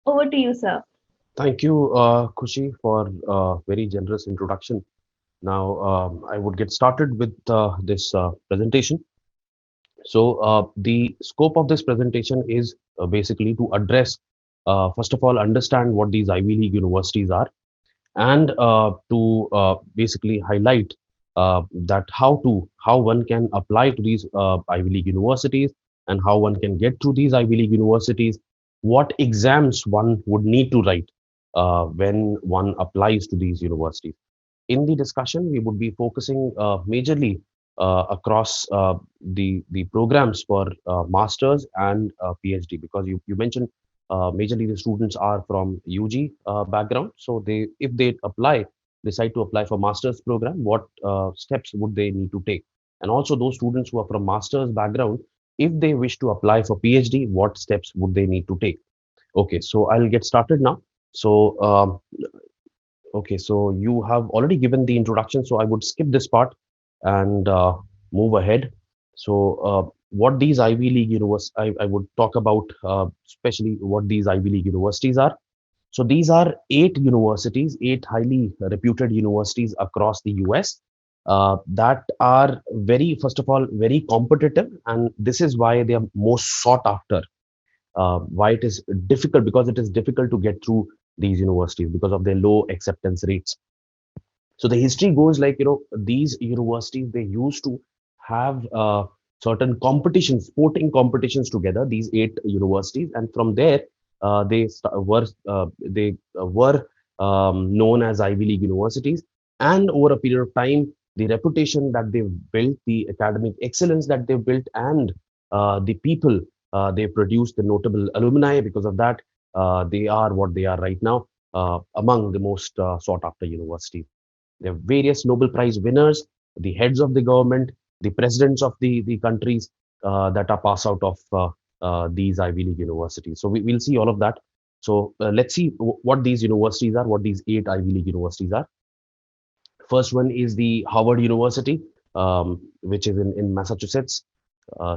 Over to you, sir. Thank you, Khushi, for a very generous introduction. Now, I would get started with this presentation. So, the scope of this presentation is basically to address, first of all, understand what these Ivy League universities are, and to basically highlight that how one can apply to these Ivy League universities and how one can get through these Ivy League universities, what exams one would need to write when one applies to these universities. In the discussion, we would be focusing majorly across the programs for masters and PhD, because you mentioned majorly the students are from UG background. So they, if they decide to apply for master's program, what steps would they need to take? And also those students who are from master's background, if they wish to apply for PhD, what steps would they need to take? Okay, so I'll get started now. So okay, so you have already given the introduction, so I would skip this part and move ahead. So, what these Ivy League universities, I would talk about, especially what these Ivy League universities are. So, these are eight universities, eight highly reputed universities across the US that are very, first of all, very competitive, and this is why they are most sought after. Why it is difficult? Because it is difficult to get through these universities because of their low acceptance rates. So the history goes like, these universities, they used to have certain competitions, sporting competitions together, these eight universities. And from there, they were known as Ivy League universities. And over a period of time, the reputation that they've built, the academic excellence that they've built, and the people they produced, the notable alumni, because of that, they are what they are right now, among the most sought after universities. There are various Nobel Prize winners, the heads of the government, the presidents of the countries that are pass out of these Ivy League universities. So we'll see all of that. So let's see what these universities are, what these eight Ivy League universities are. First one is the Harvard University, which is in Massachusetts.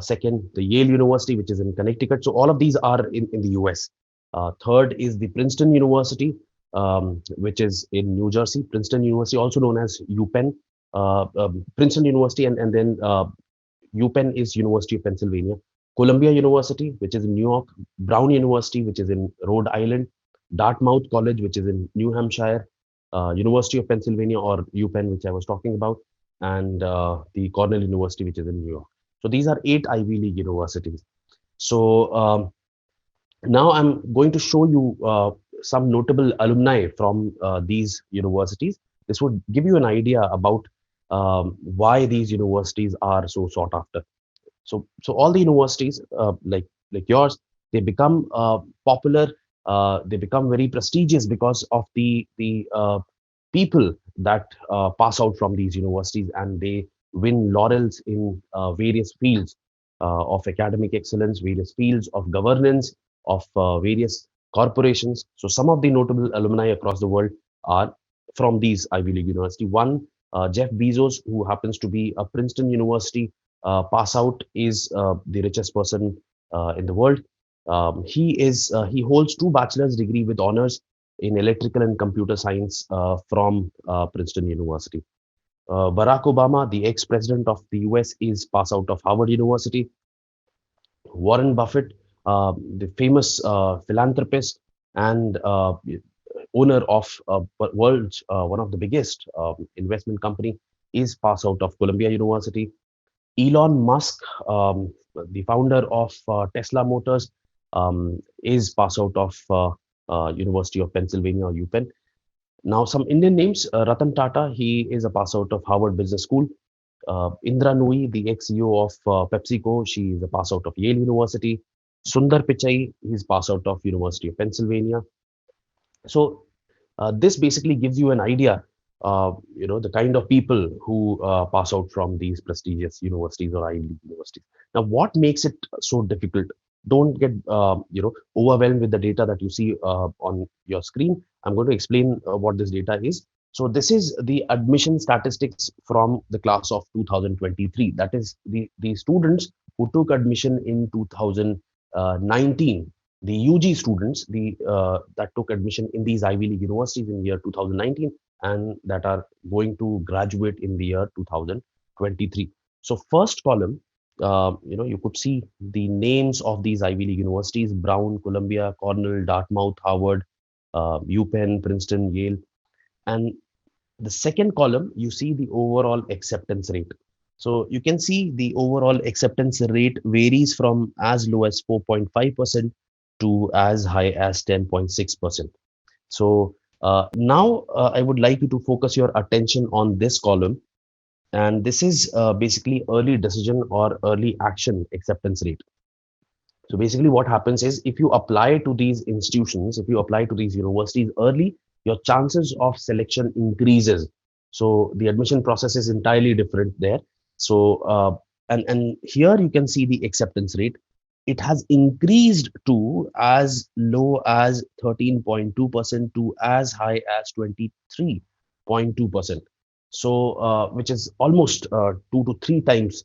Second, the Yale University, which is in Connecticut. So all of these are in the US. Third is the Princeton University, which is in New Jersey. Princeton University, also known as UPenn. Princeton University, and then UPenn is University of Pennsylvania. Columbia University, which is in New York. Brown University, which is in Rhode Island. Dartmouth College, which is in New Hampshire. University of Pennsylvania, or UPenn, which I was talking about, and the Cornell University, which is in New York. So these are eight Ivy League universities. So now I'm going to show you some notable alumni from these universities. This would give you an idea about why these universities are so sought after. So all the universities, like yours, they become popular. They become very prestigious because of the people that pass out from these universities, and they win laurels in various fields of academic excellence, various fields of governance, of various corporations. So some of the notable alumni across the world are from these Ivy League university. One, Jeff Bezos, who happens to be a Princeton University pass out, is the richest person in the world. He holds two bachelor's degree with honors in electrical and computer science from Princeton University. Barack Obama, the ex-president of the US, is pass out of Harvard University. Warren Buffett, the famous philanthropist and owner of world's one of the biggest investment company, is pass out of Columbia University. Elon Musk, the founder of Tesla Motors, is pass out of University of Pennsylvania, or UPenn. Now, some Indian names: Ratan Tata, he is a pass out of Harvard Business School. Indra Nooyi, the ex-CEO of PepsiCo, she is a pass out of Yale University. Sundar Pichai, he's pass out of University of Pennsylvania. So this basically gives you an idea, the kind of people who pass out from these prestigious universities or Ivy League universities. Now, what makes it so difficult? Don't get overwhelmed with the data that you see on your screen. I'm going to explain what this data is. So this is the admission statistics from the class of 2023. That is the students who took admission in 2019. the UG students, the that took admission in these Ivy League universities in the year 2019 and that are going to graduate in the year 2023. So first column, you could see the names of these Ivy League universities: Brown, Columbia, Cornell, Dartmouth, Harvard, UPenn, Princeton, Yale. And the second column, you see the overall acceptance rate. So you can see the overall acceptance rate varies from as low as 4.5% to as high as 10.6%. So now I would like you to focus your attention on this column. And this is basically early decision or early action acceptance rate. So basically, what happens is if you apply to these institutions, if you apply to these universities early, your chances of selection increases. So the admission process is entirely different there. So and here you can see the acceptance rate. It has increased to as low as 13.2% to as high as 23.2%. So which is almost 2 to 3 times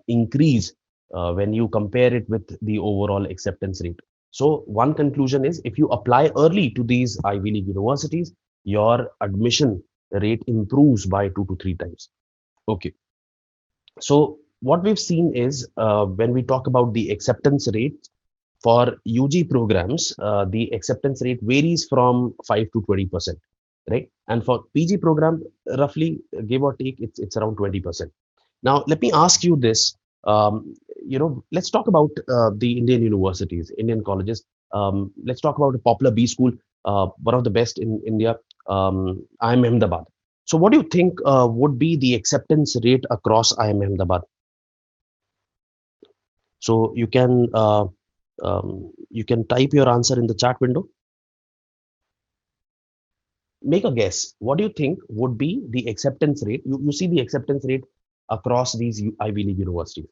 increase when you compare it with the overall acceptance rate. So one conclusion is if you apply early to these Ivy League universities, your admission rate improves by 2 to 3 times. Okay. So what we've seen is when we talk about the acceptance rate for UG programs, the acceptance rate varies from 5 to 20%, right? And for PG program, roughly give or take, it's around 20%. Now, let me ask you this. Let's talk about the Indian universities, Indian colleges. Let's talk about a popular B school, one of the best in India, IIM Ahmedabad. So, what do you think would be the acceptance rate across IIM Ahmedabad? So, you can type your answer in the chat window. Make a guess. What do you think would be the acceptance rate? You see the acceptance rate across these Ivy League universities.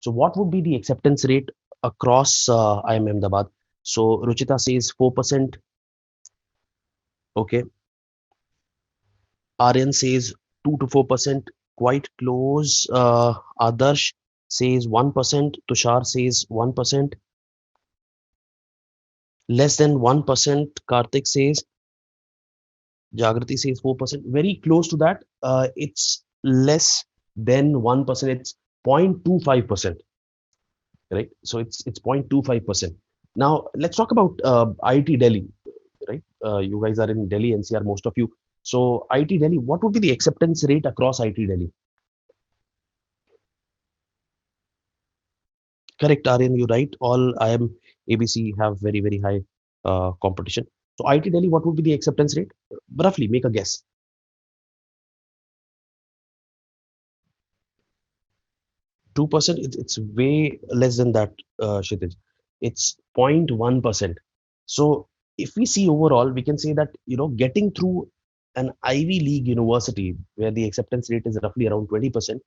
So what would be the acceptance rate across IIM Ahmedabad? So Ruchita says 4%. Okay. Aryan says 2 to 4%. Quite close. Adarsh says 1%. Tushar says 1%. Less than 1%. Karthik says. Jagrati says 4%. Very close to that. It's less than 1%. It's 0.25%, right? So it's 0.25%. Now let's talk about IIT Delhi, right? You guys are in Delhi NCR, most of you. So IIT Delhi, what would be the acceptance rate across IIT Delhi? Correct, Aryan, you're right. All IIM ABC have very, very high competition. So IIT Delhi, what would be the acceptance rate? Roughly, make a guess. 2%, it's way less than that, Kshitij. It's 0.1%. So if we see overall, we can say that, getting through an Ivy League university where the acceptance rate is roughly around 20%,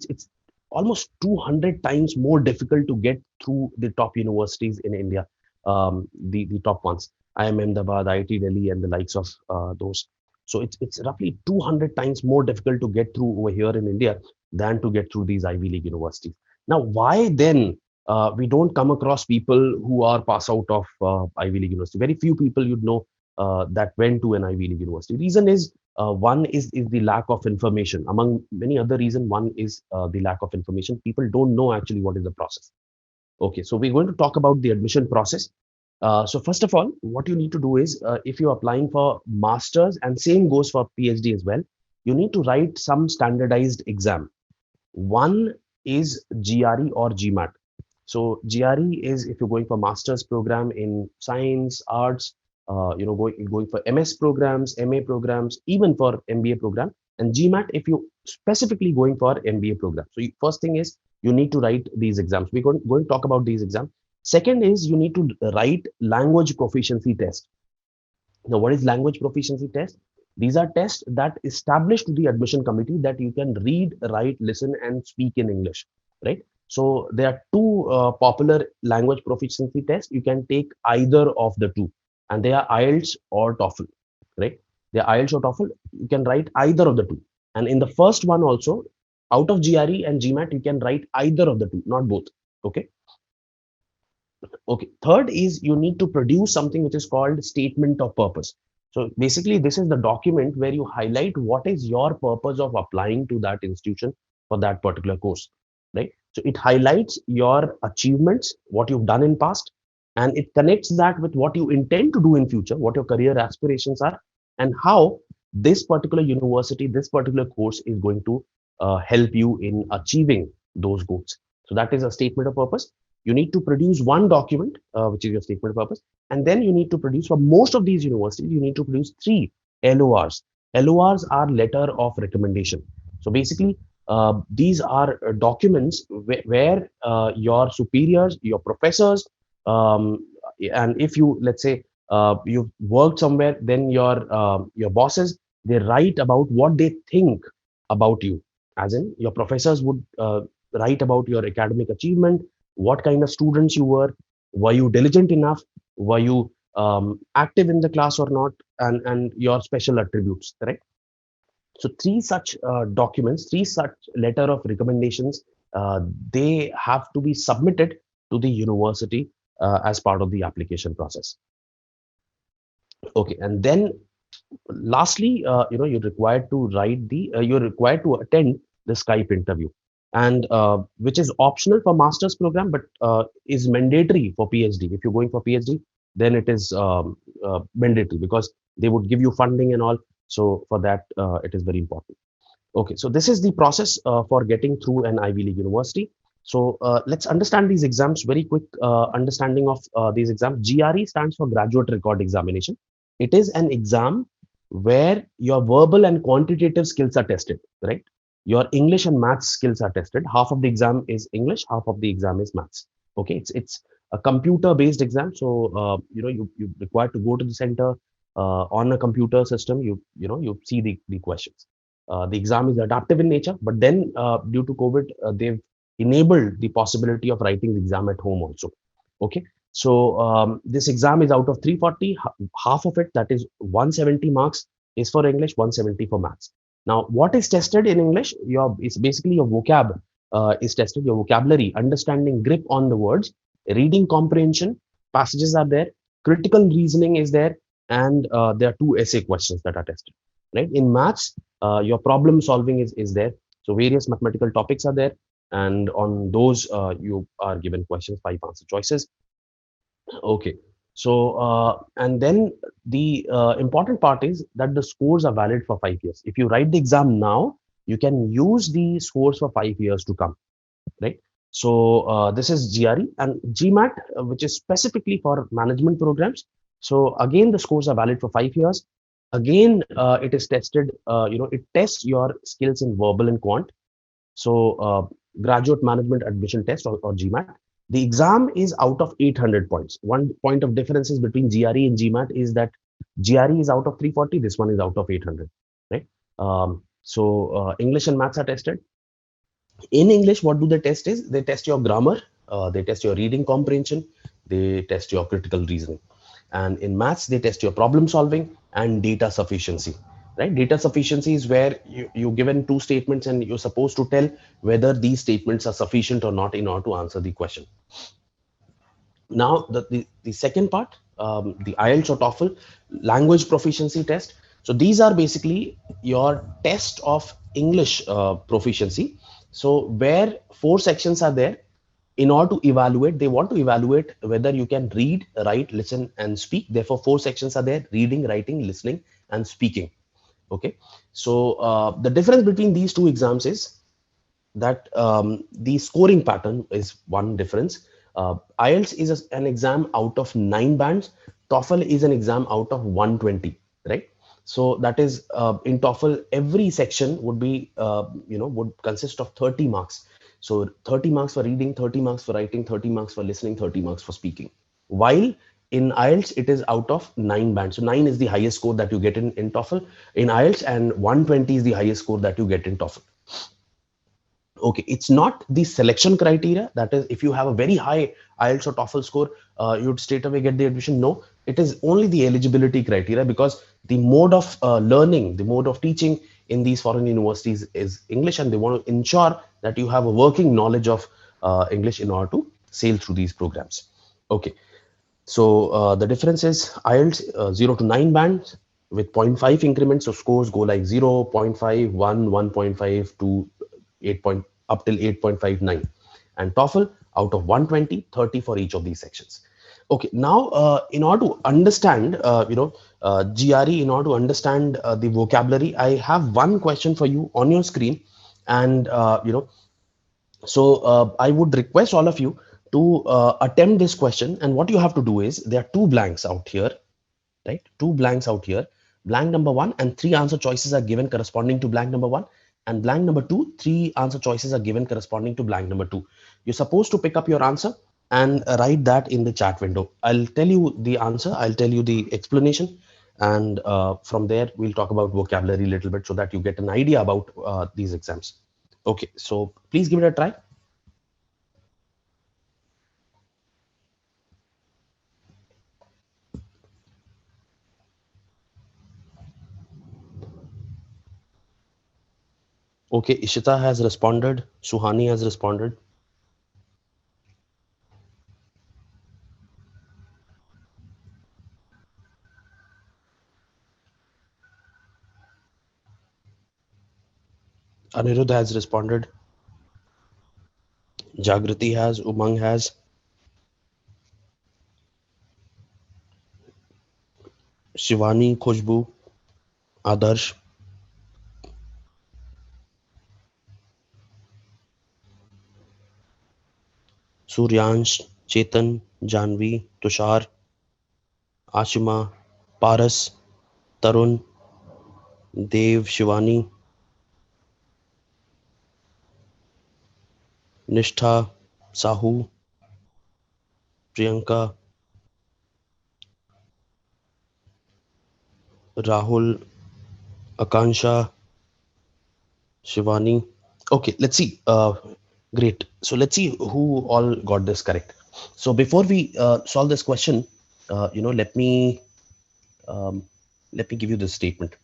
it's almost 200 times more difficult to get through the top universities in India, the top ones, IIM Ahmedabad, IIT Delhi, and the likes of those. So it's roughly 200 times more difficult to get through over here in India than to get through these Ivy League universities. Now, why then we don't come across people who are pass out of Ivy League university? Very few people you'd know that went to an Ivy League university. Reason is one is the lack of information. Among many other reasons, one is the lack of information. People don't know actually what is the process. Okay, so we're going to talk about the admission process. So first of all, what you need to do is if you're applying for masters, and same goes for PhD as well, you need to write some standardized exam. One is GRE or GMAT. So GRE is if you're going for master's program in science, arts, going for MS programs, MA programs, even for MBA program, and GMAT if you specifically going for MBA program. So first thing is you need to write these exams. We're going to talk about these exams. Second is you need to write language proficiency test. Now, what is language proficiency test? These are tests that establish to the admission committee that you can read, write, listen, and speak in English, right? So there are two popular language proficiency tests. You can take either of the two, and they are IELTS or TOEFL, right? They are IELTS or TOEFL. You can write either of the two. And in the first one also, out of GRE and GMAT, you can write either of the two, not both. Okay. Okay. Third is you need to produce something which is called statement of purpose. So basically, this is the document where you highlight what is your purpose of applying to that institution for that particular course, right? So it highlights your achievements, what you've done in past, and it connects that with what you intend to do in future, what your career aspirations are, and how this particular university, this particular course is going to help you in achieving those goals. So that is a statement of purpose. You need to produce one document, which is your statement of purpose, and then you need to produce, for most of these universities, you need to produce three LORs. LORs are letter of recommendation. So basically, these are documents where your superiors, your professors, um, and if you, let's say, you've worked somewhere, then your bosses, they write about what they think about you. As in, your professors would write about your academic achievement, what kind of students you were you diligent enough, were you active in the class or not, and your special attributes, correct? So three such documents, three such letter of recommendations, they have to be submitted to the university as part of the application process. Okay, and then lastly, you're required to attend the Skype interview, and which is optional for master's program, but is mandatory for PhD. If you're going for PhD, then it is mandatory, because they would give you funding and all. So for that, it is very important. Okay, so this is the process for getting through an Ivy League university. So let's understand these exams. Very quick understanding of these exams. GRE stands for Graduate Record Examination. It is an exam where your verbal and quantitative skills are tested, right? Your English and maths skills are tested. Half of the exam is English, half of the exam is maths. Okay, it's a computer-based exam. So you require to go to the center on a computer system. You see the questions. The exam is adaptive in nature, but then due to COVID, they've enabled the possibility of writing the exam at home also. Okay, so this exam is out of 340, half of it, that is 170 marks, is for English, 170 for maths. Now, what is tested in English? It's basically your vocab is tested, your vocabulary, understanding, grip on the words, reading comprehension, passages are there, critical reasoning is there, and there are two essay questions that are tested. Right? In maths, your problem solving is there. So various mathematical topics are there, and on those you are given questions, five answer choices. Okay. So, and then the important part is that the scores are valid for 5 years. If you write the exam now, you can use the scores for 5 years to come, right? So, this is GRE and GMAT, which is specifically for management programs. So, again, the scores are valid for 5 years. Again, it is tested, it tests your skills in verbal and quant. So, graduate management admission test, or GMAT. The exam is out of 800 points. One point of differences between GRE and GMAT is that GRE is out of 340, this one is out of 800, right? So English and maths are tested. In English, what do they test is, they test your grammar, they test your reading comprehension, they test your critical reasoning. And in maths, they test your problem solving and data sufficiency, right? Data sufficiency is where you're given two statements and you're supposed to tell whether these statements are sufficient or not in order to answer the question. Now, the second part, the IELTS or TOEFL language proficiency test. So these are basically your test of English proficiency. So where four sections are there, in order to evaluate, they want to evaluate whether you can read, write, listen, and speak. Therefore, four sections are there: reading, writing, listening, and speaking. Okay. So the difference between these two exams is that the scoring pattern is one difference. IELTS is an exam out of 9 bands. TOEFL is an exam out of 120, right? So that is in TOEFL, every section would be, would consist of 30 marks. So 30 marks for reading, 30 marks for writing, 30 marks for listening, 30 marks for speaking. While in IELTS, it is out of 9 bands. So 9 is the highest score that you get in TOEFL, in IELTS, and 120 is the highest score that you get in TOEFL. Okay, it's not the selection criteria. That is, if you have a very high IELTS or TOEFL score, you'd straight away get the admission. No, it is only the eligibility criteria, because the mode of learning, the mode of teaching in these foreign universities is English, and they want to ensure that you have a working knowledge of English in order to sail through these programs. Okay. So the difference is IELTS 0 to 9 bands with zero point 0.5 increments. So scores go like 0, 0.5, 1, 1.5 to 8 point, up till 8.59. And TOEFL out of 120, 30 for each of these sections. Okay, now in order to understand, GRE, in order to understand the vocabulary, I have one question for you on your screen. And, I would request all of you to attempt this question. And what you have to do is there are two blanks out here, right? Two blanks out here. Blank number one and three answer choices are given corresponding to blank number one. And blank number two, three answer choices are given corresponding to blank number two. You're supposed to pick up your answer and write that in the chat window. I'll tell you the answer. I'll tell you the explanation. And from there, we'll talk about vocabulary a little bit so that you get an idea about these exams. Okay, so please give it a try. Okay, Ishita has responded. Suhani has responded. Anirudh has responded. Jagriti has. Umang has. Shivani, Khushbu, Adarsh. Suryansh, Chetan, Janvi, Tushar, Ashima, Paras, Tarun, Dev, Shivani, Nishtha, Sahu, Priyanka, Rahul, Akansha, Shivani. Okay, let's see. Great. So let's see who all got this correct. So before we solve this question, let me um, give you this statement.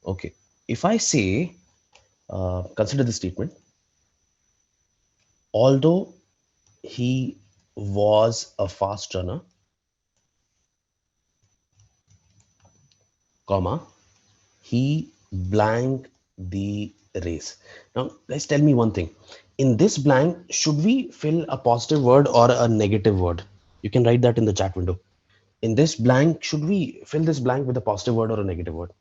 Okay, if I say, consider this statement. Although he was a fast runner, comma, he blank the race. Now, let's tell me one thing. In this blank, should we fill a positive word or a negative word? You can write that in the chat window. In this blank, should we fill this blank with a positive word or a negative word?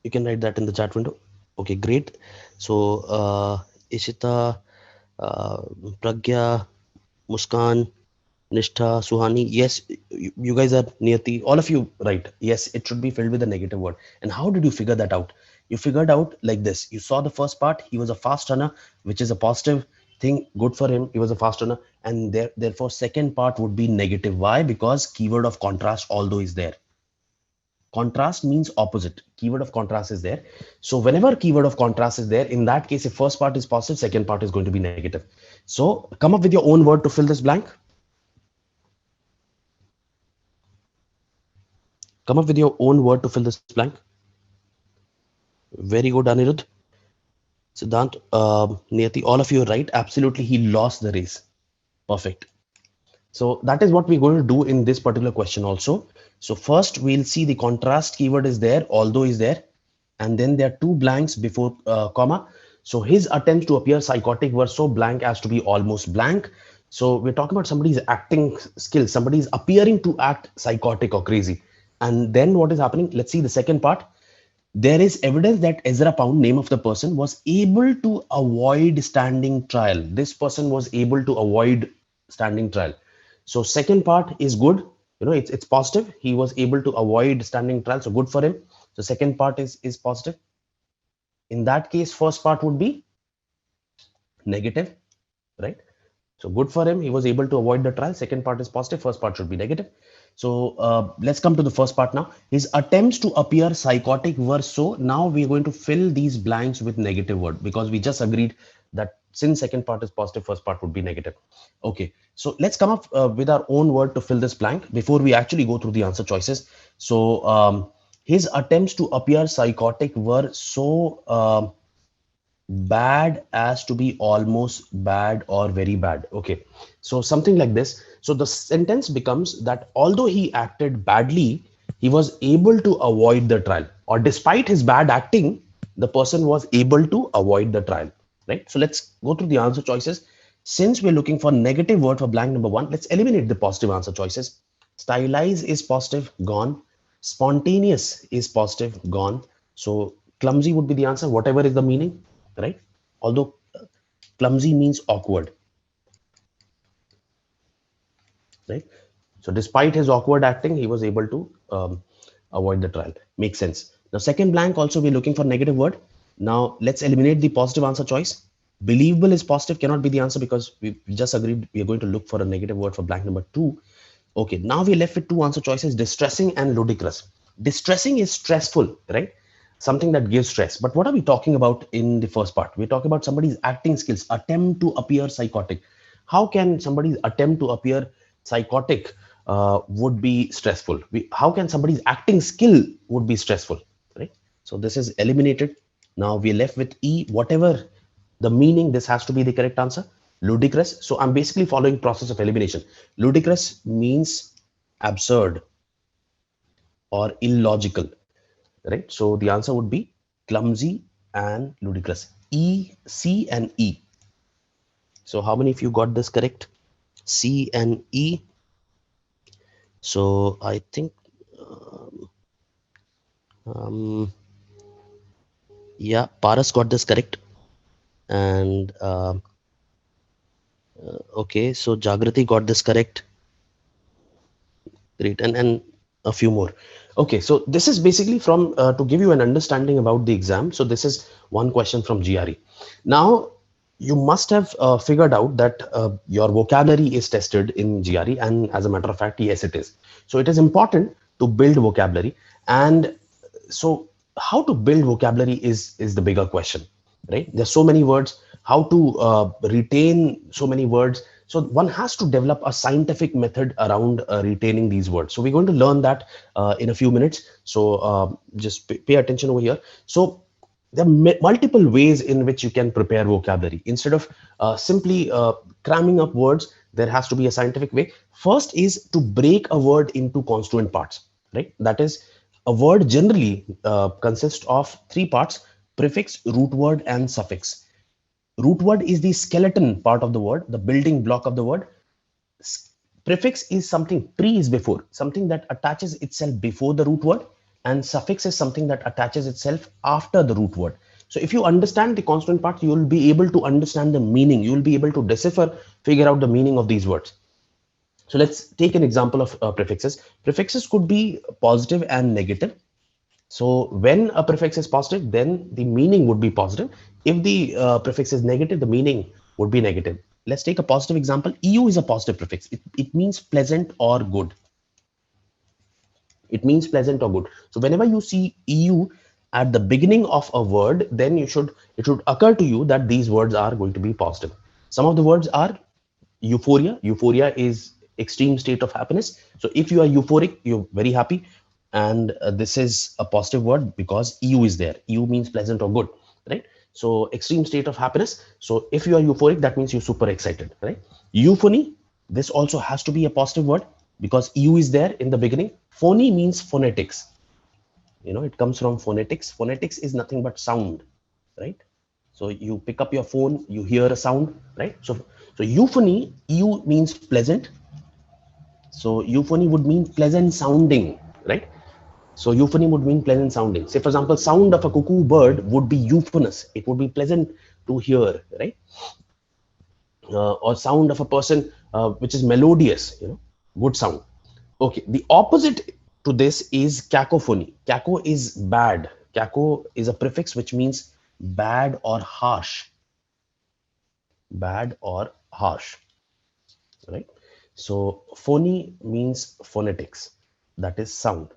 You can write that in the chat window. Okay, great. So, Ishita, uh, Pragya, Muskan, Nishtha, Suhani, yes, you guys are Niyati, all of you, right? Yes, it should be filled with a negative word. And how did you figure that out? You figured out like this. You saw the first part, he was a fast runner, which is a positive thing, good for him. He was a fast runner. And therefore, second part would be negative. Why? Because keyword of contrast, although is there. Contrast means opposite. Keyword of contrast is there. So whenever keyword of contrast is there, in that case, if first part is positive, second part is going to be negative. So come up with your own word to fill this blank. Come up with your own word to fill this blank. Very good, Anirudh. Siddhant, Niyati, all of you are right. Absolutely, he lost the race. Perfect. So that is what we're going to do in this particular question also. So first we'll see the contrast keyword is there, although is there. And then there are two blanks before comma. So his attempts to appear psychotic were so blank as to be almost blank. So we're talking about somebody's acting skills. Somebody's appearing to act psychotic or crazy. And then what is happening? Let's see the second part. There is evidence that Ezra Pound, name of the person, was able to avoid standing trial. This person was able to avoid standing trial. So second part is good. It's positive. He was able to avoid standing trial. So good for him. So second part is positive. In that case, first part would be negative, right? So good for him. He was able to avoid the trial. Second part is positive. First part should be negative. So let's come to the first part now. His attempts to appear psychotic were so. Now we're going to fill these blanks with negative word because we just agreed that since second part is positive, first part would be negative. Okay, so let's come up with our own word to fill this blank before we actually go through the answer choices. So his attempts to appear psychotic were so Bad as to be almost bad or very bad. Okay, so something like this. So the sentence becomes that although he acted badly, he was able to avoid the trial, or despite his bad acting, the person was able to avoid the trial. Right. So let's go through the answer choices. Since we're looking for negative word for blank number one, let's eliminate the positive answer choices. Stylize is positive, gone. Spontaneous is positive, gone. So clumsy would be the answer, whatever is the meaning, right? Although clumsy means awkward, right? So despite his awkward acting, he was able to avoid the trial. Makes sense. Now, second blank also we're looking for negative word. Now let's eliminate the positive answer choice. Believable is positive, cannot be the answer because we just agreed we are going to look for a negative word for blank number two. Okay, now we're left with two answer choices, distressing and ludicrous. Distressing is stressful, right? Something that gives stress. But what are we talking about in the first part? We're talking about somebody's acting skills, attempt to appear psychotic. How can somebody's attempt to appear psychotic would be stressful? How can somebody's acting skill would be stressful, right? So this is eliminated. Now we're left with E, whatever the meaning, this has to be the correct answer. Ludicrous. So I'm basically following process of elimination. Ludicrous means absurd or illogical, right? So the answer would be clumsy and ludicrous. E, C, and E. So how many of you got this correct? C and E. So I think, um, yeah, Paras got this correct. And okay, so Jagrati got this correct. Great, and a few more. Okay, so this is basically from to give you an understanding about the exam. So this is one question from GRE. Now you must have figured out that your vocabulary is tested in GRE, and as a matter of fact, yes, it is. So it is important to build vocabulary, and so how to build vocabulary is the bigger question, right? There's so many words. How to retain so many words? So one has to develop a scientific method around retaining these words. So we're going to learn that in a few minutes. So just pay attention over here. So there are multiple ways in which you can prepare vocabulary. Instead of simply cramming up words, there has to be a scientific way. First is to break a word into constituent parts, right? That is, a word generally consists of three parts: prefix, root word, and suffix. Root word is the skeleton part of the word, the building block of the word. Prefix is something, pre is before, something that attaches itself before the root word, and suffix is something that attaches itself after the root word. So if you understand the consonant parts, you will be able to understand the meaning. You will be able to decipher, figure out the meaning of these words. So let's take an example of prefixes. Prefixes could be positive and negative. So when a prefix is positive, then the meaning would be positive. If the prefix is negative, the meaning would be negative. Let's take a positive example. EU is a positive prefix. It means pleasant or good. It means pleasant or good. So whenever you see EU at the beginning of a word, then it should occur to you that these words are going to be positive. Some of the words are euphoria. Euphoria is extreme state of happiness. So if you are euphoric, you're very happy, and this is a positive word because EU is there. EU means pleasant or good, right? So extreme state of happiness. So if you are euphoric, that means you're super excited, right? Euphony, this also has to be a positive word because EU is there in the beginning. Phony means phonetics. It comes from phonetics. Phonetics is nothing but sound, right? So you pick up your phone, you hear a sound, right? So euphony, eu means pleasant. So euphony would mean pleasant sounding, right? So euphony would mean pleasant sounding. Say, for example, sound of a cuckoo bird would be euphonous. It would be pleasant to hear, right? Or sound of a person which is melodious, good sound. Okay, the opposite to this is cacophony. Caco is bad. Caco is a prefix which means bad or harsh. Bad or harsh, right? So phony means phonetics, that is sound,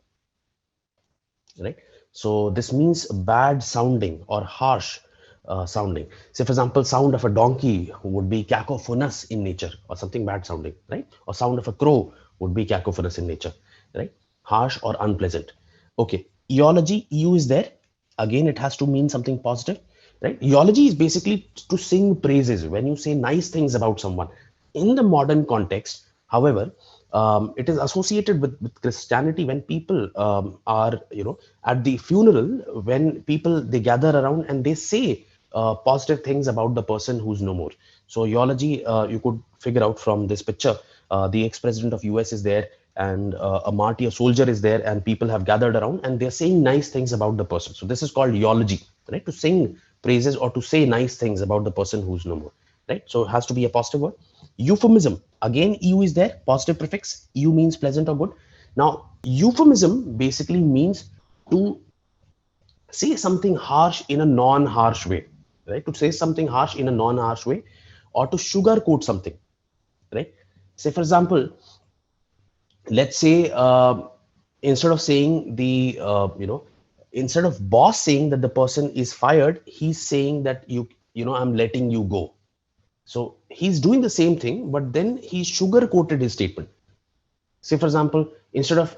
right? So this means bad sounding or harsh sounding. Say, for example, sound of a donkey would be cacophonous in nature, or something bad sounding, right? Or sound of a crow would be cacophonous in nature, right? Harsh or unpleasant. Okay, eology, eu is there. Again, it has to mean something positive. right? Eulogy is basically to sing praises when you say nice things about someone. In the modern context, however, it is associated with Christianity when people are, at the funeral, when people they gather around and they say positive things about the person who's no more. So eulogy, you could figure out from this picture, the ex-president of US is there, and a martyr soldier is there, and people have gathered around and they're saying nice things about the person. So this is called eulogy, right? To sing praises or to say nice things about the person who's no more, right? So it has to be a positive word. Euphemism, again, eu is there, positive prefix. Eu means pleasant or good. Now, euphemism basically means to say something harsh in a non-harsh way, right? To say something harsh in a non-harsh way, or to sugarcoat something, right? Say, for example, let's say, instead of saying instead of boss saying that the person is fired, he's saying that I'm letting you go. So he's doing the same thing, but then he sugar coated his statement. Say, for example, instead of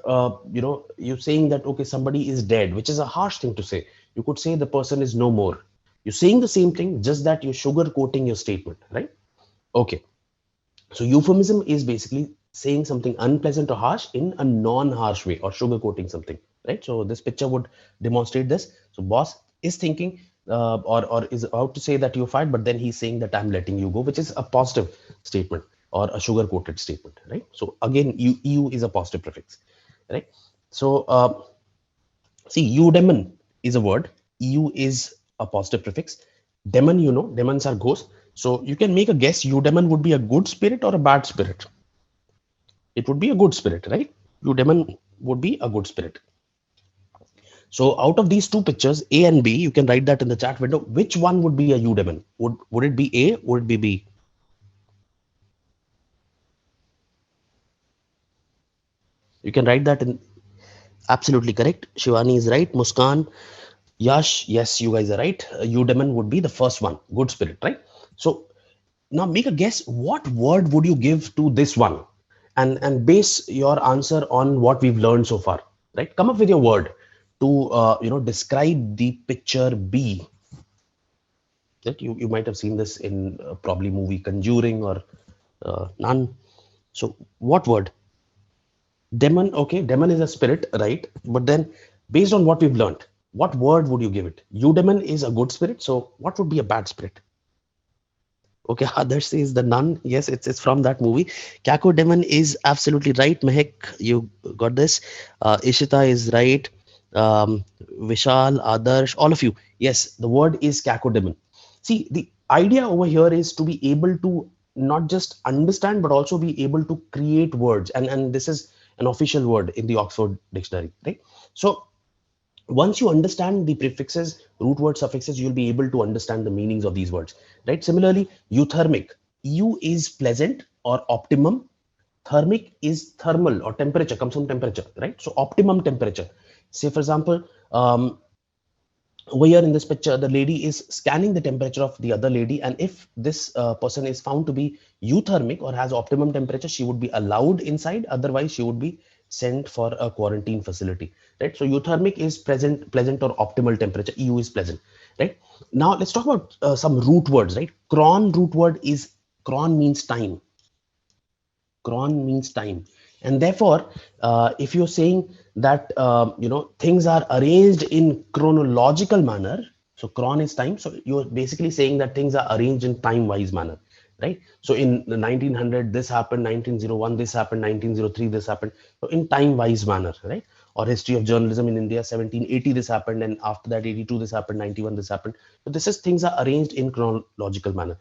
you saying that okay, somebody is dead, which is a harsh thing to say, you could say the person is no more. You're saying the same thing, just that you're sugar coating your statement, right? Okay. So euphemism is basically saying something unpleasant or harsh in a non-harsh way, or sugarcoating something, right? So this picture would demonstrate this. So boss is thinking, or is about to say that you're fired, but then he's saying that I'm letting you go, which is a positive statement or a sugar-coated statement, right? So again, eu is a positive prefix, right? So see, eudemon is a word. Eu is a positive prefix. Demon, demons are ghosts. So you can make a guess. Eudemon would be a good spirit or a bad spirit. It would be a good spirit, right? Eudemon would be a good spirit. So out of these two pictures, A and B, you can write that in the chat window. Which one would be a eudemon? Would it be A? Would it be B? You can write that in. Absolutely correct. Shivani is right. Muskan, Yash, yes, you guys are right. Eudemon would be the first one. Good spirit, right? So now make a guess. What word would you give to this one? And base your answer on what we've learned so far, right? Come up with your word to describe the picture B. That you might have seen this in probably movie Conjuring or Nun. So what word? Demon. Okay, demon is a spirit, right? But then based on what we've learned, what word would you give it? Eudemon is a good spirit. So what would be a bad spirit? Okay, Adarsh says the nun. Yes, it's from that movie. Kako Demon is absolutely right. Mehek, you got this. Ishita is right. Vishal, Adarsh, all of you. Yes, the word is Kako Demon. See, the idea over here is to be able to not just understand, but also be able to create words. And this is an official word in the Oxford Dictionary, right? So once you understand the prefixes, root word suffixes, you'll be able to understand the meanings of these words, right? Similarly, euthermic. Eu is pleasant or optimum. Thermic is thermal or temperature, comes from temperature, right? So optimum temperature. Say, for example, over here in this picture, the lady is scanning the temperature of the other lady, and if this person is found to be euthermic or has optimum temperature, she would be allowed inside. Otherwise, she would be sent for a quarantine facility, right? So euthermic is pleasant or optimal temperature. Eu is pleasant, right? Now let's talk about some root words, right? Cron root word is, cron means time. Cron means time, and therefore if you're saying that things are arranged in chronological manner, so cron is time, so you're basically saying that things are arranged in time wise manner, right? So in the 1900 this happened, 1901 this happened, 1903 this happened, so in time wise manner, right? Or history of journalism in India, 1780 this happened, and after that 82 this happened, 91 this happened. So this is, things are arranged in chronological manner.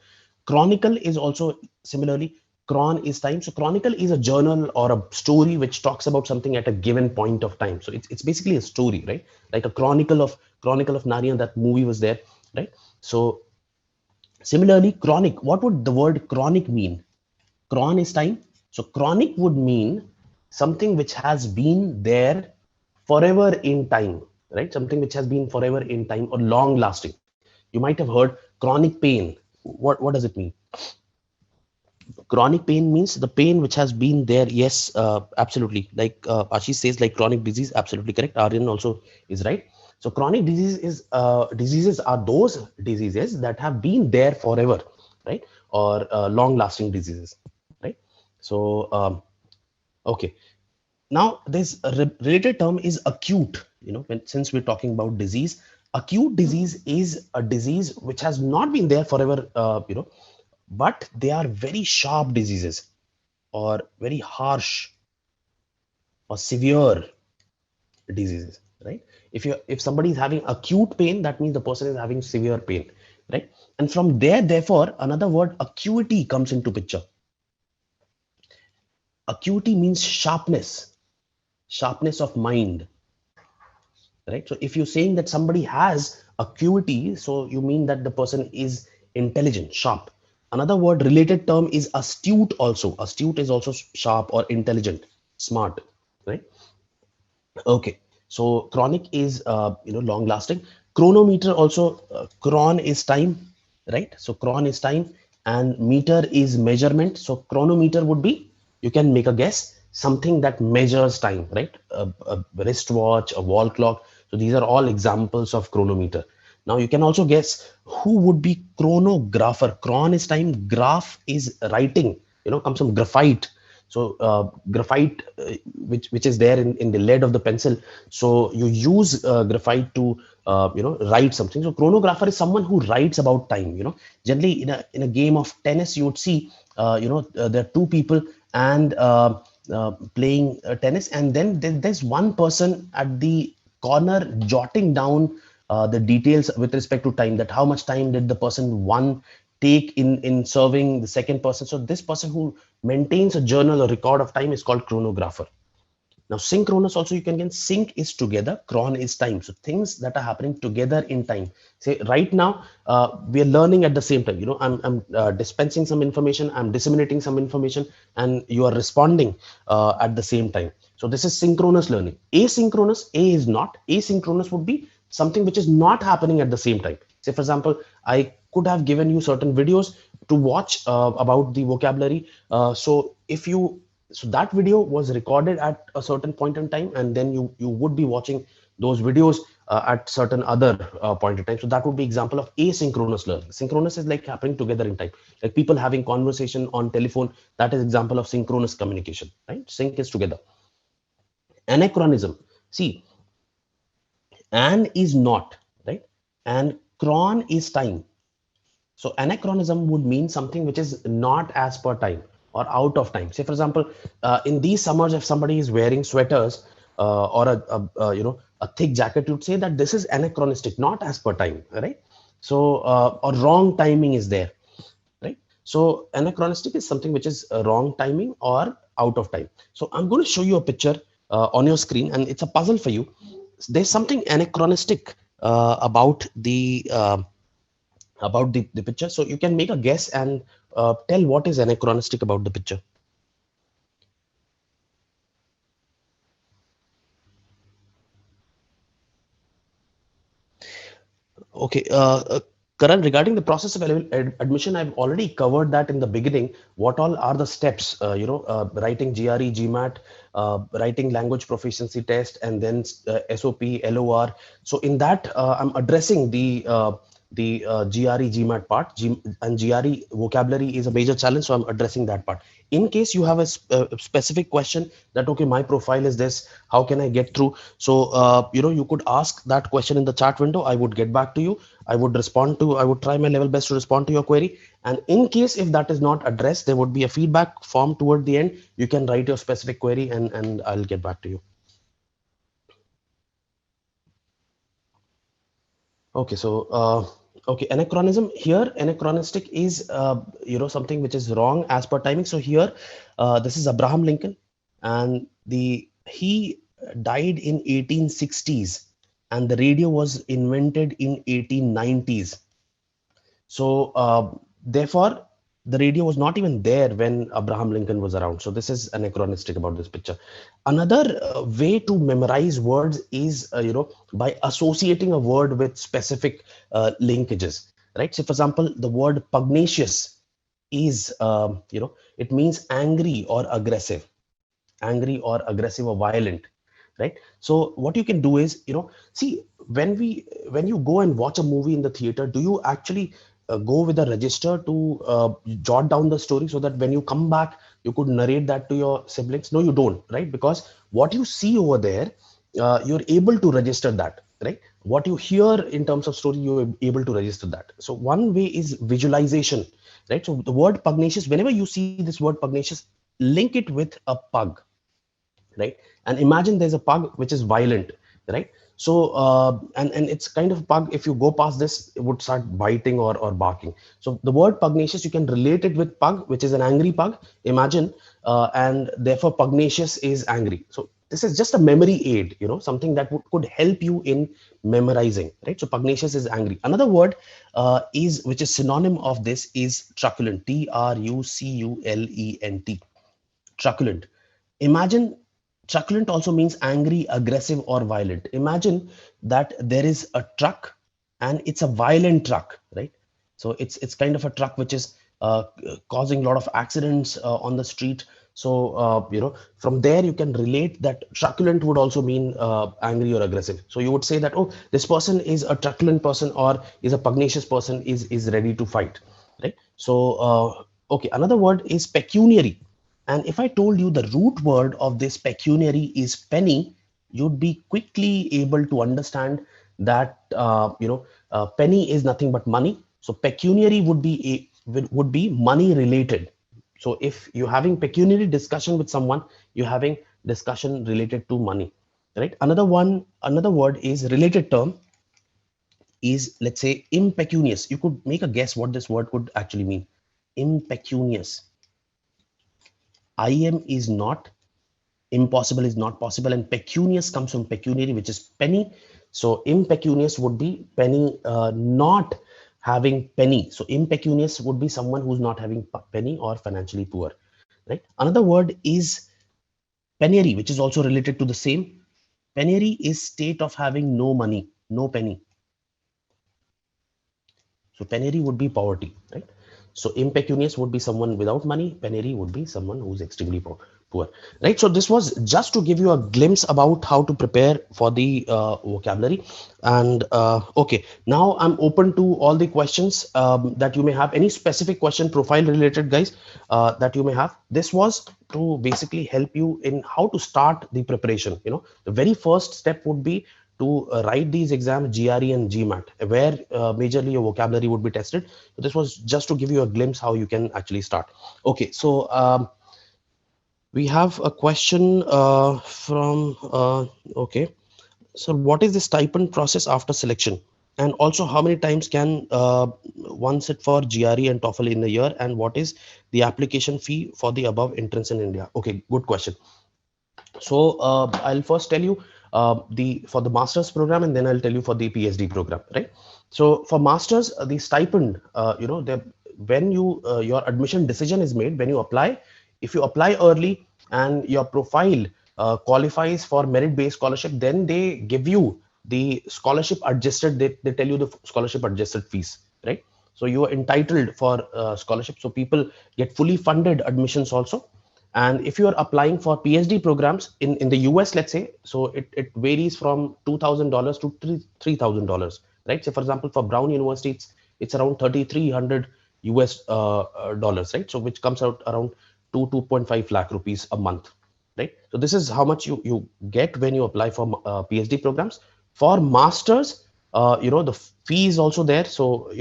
Chronicle is also similarly, chron is time. So chronicle is a journal or a story which talks about something at a given point of time. So it's basically a story, right? Like a chronicle of Narnia, that movie was there, right? So similarly, chronic, what would the word chronic mean? Chron is time. So chronic would mean something which has been there forever in time, right? Something which has been forever in time or long lasting. You might have heard chronic pain. What does it mean? Chronic pain means the pain which has been there. Yes, absolutely. Like Ashish says, like chronic disease. Absolutely correct. Aryan also is right. So chronic diseases are those diseases that have been there forever, right? Or long lasting diseases, right? So okay, now this related term is acute. Since we're talking about disease, acute disease is a disease which has not been there forever, but they are very sharp diseases, or very harsh or severe diseases, right? If somebody is having acute pain, that means the person is having severe pain, right? And from there, therefore, another word, acuity, comes into picture. Acuity means sharpness of mind, right? So if you're saying that somebody has acuity, so you mean that the person is intelligent, sharp. Another word related term is astute. Also, astute is also sharp or intelligent, smart, right? Okay, so chronic is long lasting. Chronometer also, chron is time, right? So chron is time, and meter is measurement. So chronometer would be, you can make a guess, something that measures time, right? A wristwatch, a wall clock. So these are all examples of chronometer. Now you can also guess who would be chronographer. Chron is time, graph is writing. Comes from graphite. So graphite, which is there in the lead of the pencil. So you use graphite to write something. So chronographer is someone who writes about time. Generally in a game of tennis, you would see there are two people and playing tennis, and then there's one person at the corner jotting down the details with respect to time, that how much time did the person one take in serving the second person. So this person who maintains a journal or record of time is called chronographer. Now synchronous also, you can get, sync is together, chron is time. So things that are happening together in time. Say right now we are learning at the same time. I'm dispensing some information, I'm disseminating some information, and you are responding at the same time. So this is synchronous learning. Asynchronous, A is not. Asynchronous would be something which is not happening at the same time. Say for example, I could have given you certain videos to watch about the vocabulary. So if you so that video was recorded at a certain point in time, and then you would be watching those videos at certain other point in time. So that would be example of asynchronous learning. Synchronous is like happening together in time, like people having conversation on telephone. That is example of synchronous communication, right? Sync is together. Anachronism, see, an is not, right? And chron is time. So anachronism would mean something which is not as per time or out of time. Say, for example, in these summers, if somebody is wearing sweaters or a thick jacket, you'd say that this is anachronistic, not as per time, right? So or wrong timing is there, right? So anachronistic is something which is wrong timing or out of time. So I'm going to show you a picture on your screen, and it's a puzzle for you. There's something anachronistic about the picture. So you can make a guess and tell what is anachronistic about the picture. Okay, Karan, regarding the process of admission, I've already covered that in the beginning. What all are the steps? Writing GRE, GMAT, writing language proficiency test, and then SOP, LOR. So in that, I'm addressing the GRE, GMAT part. And GRE vocabulary is a major challenge, so I'm addressing that part. In case you have a specific question that, okay, my profile is this, how can I get through? So you could ask that question in the chat window. I would get back to you. I would try my level best to respond to your query. And in case if that is not addressed, there would be a feedback form toward the end. You can write your specific query, and I'll get back to you. Okay, so okay, anachronism here. Anachronistic is something which is wrong as per timing. So here, this is Abraham Lincoln, and he died in 1860s, and the radio was invented in 1890s. So therefore, the radio was not even there when Abraham Lincoln was around. So this is anachronistic about this picture. Another way to memorize words is by associating a word with specific linkages, right? So for example, the word pugnacious is it means angry or aggressive or violent, right? So what you can do is, see, when you go and watch a movie in the theater, do you actually go with a register to jot down the story so that when you come back you could narrate that to your siblings? No, you don't, right? Because what you see over there, you're able to register that, right? What you hear in terms of story, you're able to register that. So one way is visualization, right? So the word pugnacious, whenever you see this word pugnacious, link it with a pug, right? And imagine there's a pug which is violent, right? So and it's kind of pug, if you go past this, it would start biting or barking. So the word pugnacious, you can relate it with pug, which is an angry pug, imagine. And therefore pugnacious is angry. So this is just a memory aid, something that could help you in memorizing, right? So pugnacious is angry. Another word is, which is synonym of this, is truculent. Truculent. Truculent. Imagine, truculent also means angry, aggressive, or violent. Imagine that there is a truck and it's a violent truck, right? So it's kind of a truck which is causing a lot of accidents on the street. So from there you can relate that truculent would also mean angry or aggressive. So you would say that, oh, this person is a truculent person, or is a pugnacious person, is ready to fight, right? So okay, another word is pecuniary. And if I told you the root word of this pecuniary is penny, you'd be quickly able to understand that penny is nothing but money. So pecuniary would be money related. So if you're having pecuniary discussion with someone, you're having discussion related to money, right? Another word is related term is, let's say, impecunious. You could make a guess what this word could actually mean. Impecunious. IM is not, impossible is not possible, and pecunious comes from pecuniary, which is penny. So impecunious would be penny, not having penny. So impecunious would be someone who's not having penny or financially poor, right? Another word is penury, which is also related to the same. Penury is state of having no money, no penny. So penury would be poverty, right? So impecunious would be someone without money. Penury would be someone who's extremely poor, right? So this was just to give you a glimpse about how to prepare for the vocabulary. And okay, now I'm open to all the questions that you may have. Any specific question, profile related, guys, that you may have. This was to basically help you in how to start the preparation. The very first step would be to write these exams, GRE and GMAT, where majorly your vocabulary would be tested. So this was just to give you a glimpse how you can actually start. Okay, so we have a question from, okay. So what is the stipend process after selection? And also how many times can one sit for GRE and TOEFL in a year? And what is the application fee for the above entrance in India? Okay, good question. So I'll first tell you the for the master's program, and then I'll tell you for the PhD program, right? So for masters, the stipend, when you your admission decision is made, when you apply, if you apply early and your profile qualifies for merit-based scholarship, then they give you the scholarship adjusted. They tell you the scholarship adjusted fees, right? So you are entitled for scholarship. So people get fully funded admissions also. And if you are applying for PhD programs in the US, let's say, so it varies from $2,000 to $3,000, right? So for example, for Brown University, it's around 3,300 US dollars, right? So which comes out around 2.5 lakh rupees a month, right? So this is how much you get when you apply for PhD programs. For masters, the fee is also there. So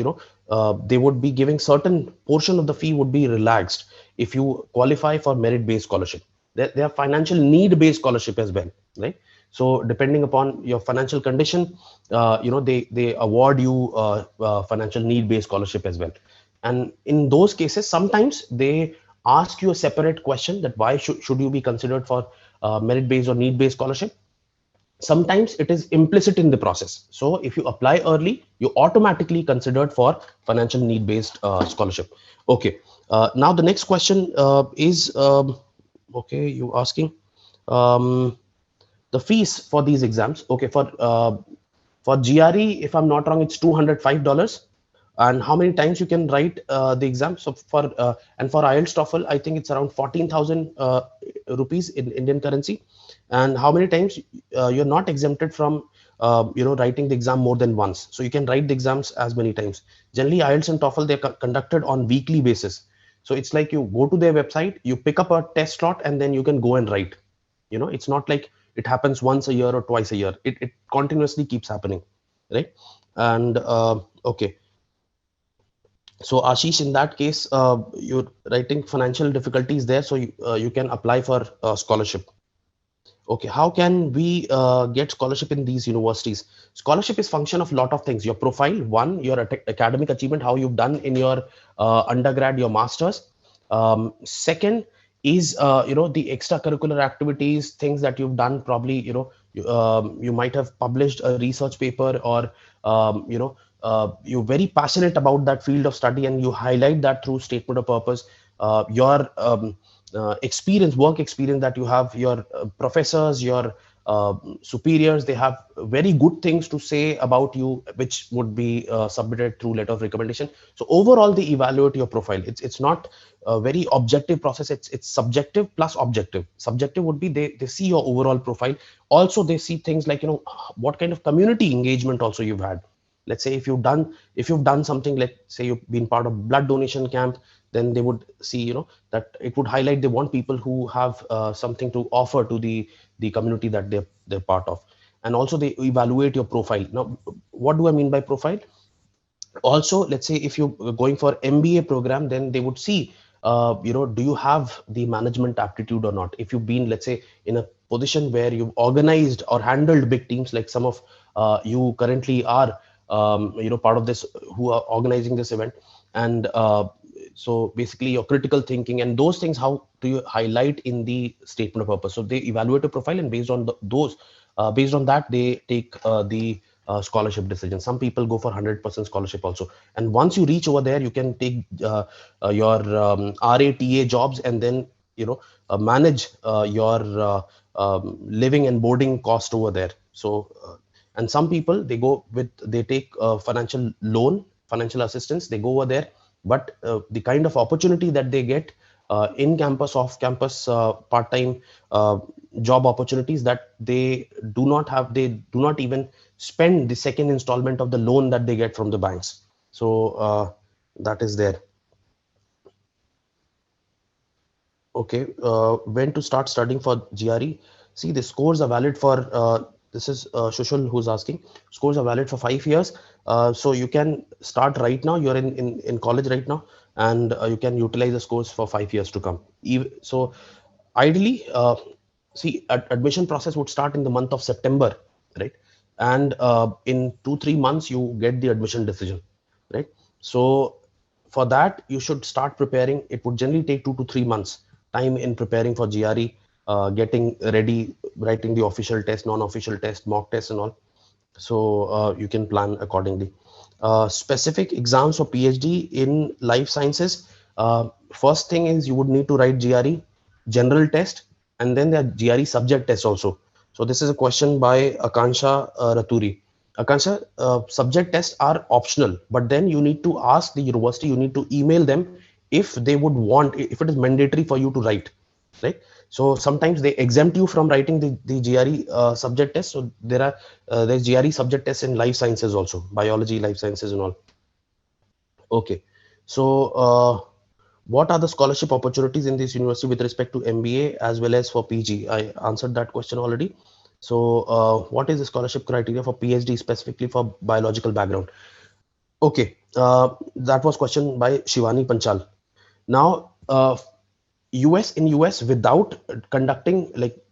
they would be giving certain portion of the fee would be relaxed if you qualify for merit-based scholarship. There are financial need-based scholarship as well, right? So depending upon your financial condition, they award you financial need-based scholarship as well. And in those cases, sometimes they ask you a separate question that why should you be considered for merit-based or need-based scholarship. Sometimes it is implicit in the process. So if you apply early, you automatically considered for financial need based scholarship. Okay, now the next question is okay, you asking um, the fees for these exams. Okay, for GRE, if I'm not wrong, it's $205. And how many times you can write the exam? So for and for IELTS TOEFL, I think it's around 14,000 rupees in Indian currency, and how many times you're not exempted from writing the exam more than once. So you can write the exams as many times. Generally, IELTS and TOEFL, they're conducted on weekly basis. So it's like you go to their website, you pick up a test slot, and then you can go and write. It's not like it happens once a year or twice a year. It continuously keeps happening, right? And okay, so Ashish, in that case, you're writing financial difficulties there, so you can apply for scholarship. Okay, how can we get scholarship in these universities? Scholarship is function of lot of things. Your profile, one, your academic achievement, how you've done in your undergrad, your masters. Second is the extracurricular activities, things that you've done. Probably you might have published a research paper, or you're very passionate about that field of study, and you highlight that through statement of purpose. Your experience, work experience that you have, your professors, your superiors, they have very good things to say about you, which would be submitted through letter of recommendation. So overall, they evaluate your profile. It's not a very objective process. It's subjective plus objective. Subjective would be they see your overall profile. Also, they see things like what kind of community engagement also you've had. Let's say if you've done something, let's say you've been part of blood donation camp, then they would see that it would highlight they want people who have something to offer to the community that they're part of. And also they evaluate your profile. Now, what do I mean by profile? Also, let's say if you're going for MBA program, then they would see do you have the management aptitude or not. If you've been, let's say, in a position where you've organized or handled big teams, like some of you currently are part of this, who are organizing this event. And so basically your critical thinking and those things, how do you highlight in the statement of purpose? So they evaluate a profile, and based on based on that, they take the scholarship decision. Some people go for 100% scholarship also. And once you reach over there, you can take your RATA jobs, and then manage your living and boarding cost over there. So and some people, they take financial loan, financial assistance, they go over there. But the kind of opportunity that they get in campus, off campus, part-time job opportunities, that they do not have, they do not even spend the second installment of the loan that they get from the banks. So that is there. Okay, when to start studying for GRE? See, the scores are valid for this is Shushul who's asking. Scores are valid for 5 years, so you can start right now. You're in college right now, and you can utilize the scores for 5 years to come. So ideally, see, admission process would start in the month of September, right? And in 2-3 months you get the admission decision, right? So for that, you should start preparing. It would generally take 2 to 3 months time in preparing for GRE, getting ready, writing the official test, non-official test, mock test and all. So you can plan accordingly. Specific exams for PhD in life sciences. First thing is you would need to write GRE, general test, and then there are GRE subject tests also. So this is a question by Akansha Raturi. Akansha, subject tests are optional, but then you need to ask the university, you need to email them if they would want, if it is mandatory for you to write, right? So sometimes they exempt you from writing the GRE subject test. So there's GRE subject tests in life sciences also, biology, life sciences and all. Okay, so what are the scholarship opportunities in this university with respect to MBA as well as for PG? I answered that question already. So what is the scholarship criteria for PhD specifically for biological background? Okay, that was question by Shivani Panchal. Now, US without conducting, like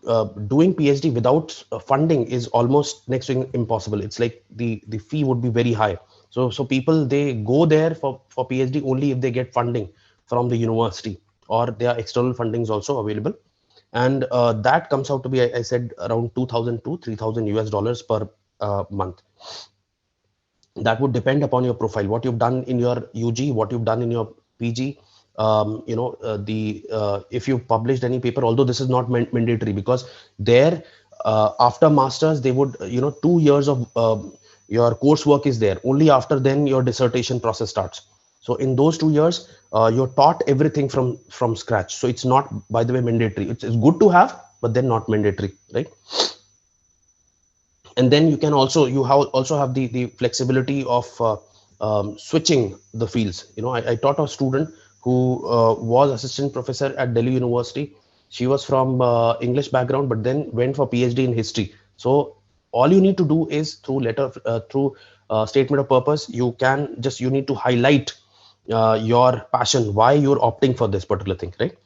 doing PhD without funding is almost next to impossible. It's like the fee would be very high. So people, they go there for PhD only if they get funding from the university, or there are external fundings also available. And that comes out to be, I said, around 2,000 to 3,000 US dollars per month. That would depend upon your profile, what you've done in your UG, what you've done in your PG. If you've published any paper, although this is not mandatory, because there after masters they would 2 years of your coursework is there. Only after then your dissertation process starts. So in those 2 years, you're taught everything from scratch. So it's not, by the way, mandatory. It's good to have, but then not mandatory, right? And then you can also, also have the flexibility of switching the fields. I taught a student who was assistant professor at Delhi University. She was from English background, but then went for PhD in history. So all you need to do is through statement of purpose, you need to highlight your passion, why you're opting for this particular thing, right?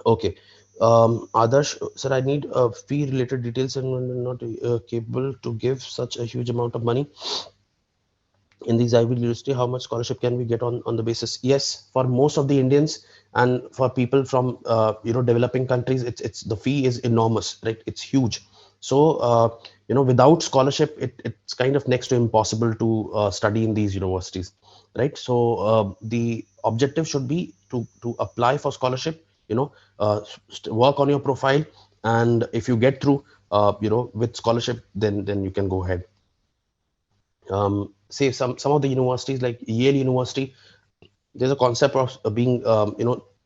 Okay. Adarsh, sir, I need fee related details and I'm not capable to give such a huge amount of money in these Ivy University. How much scholarship can we get on the basis? Yes, for most of the Indians and for people from developing countries, it's the fee is enormous, right? It's huge. So without scholarship, it's kind of next to impossible to study in these universities, right? So the objective should be to apply for scholarship, work on your profile, and if you get through, with scholarship, then you can go ahead. Say some of the universities like Yale University, there's a concept of being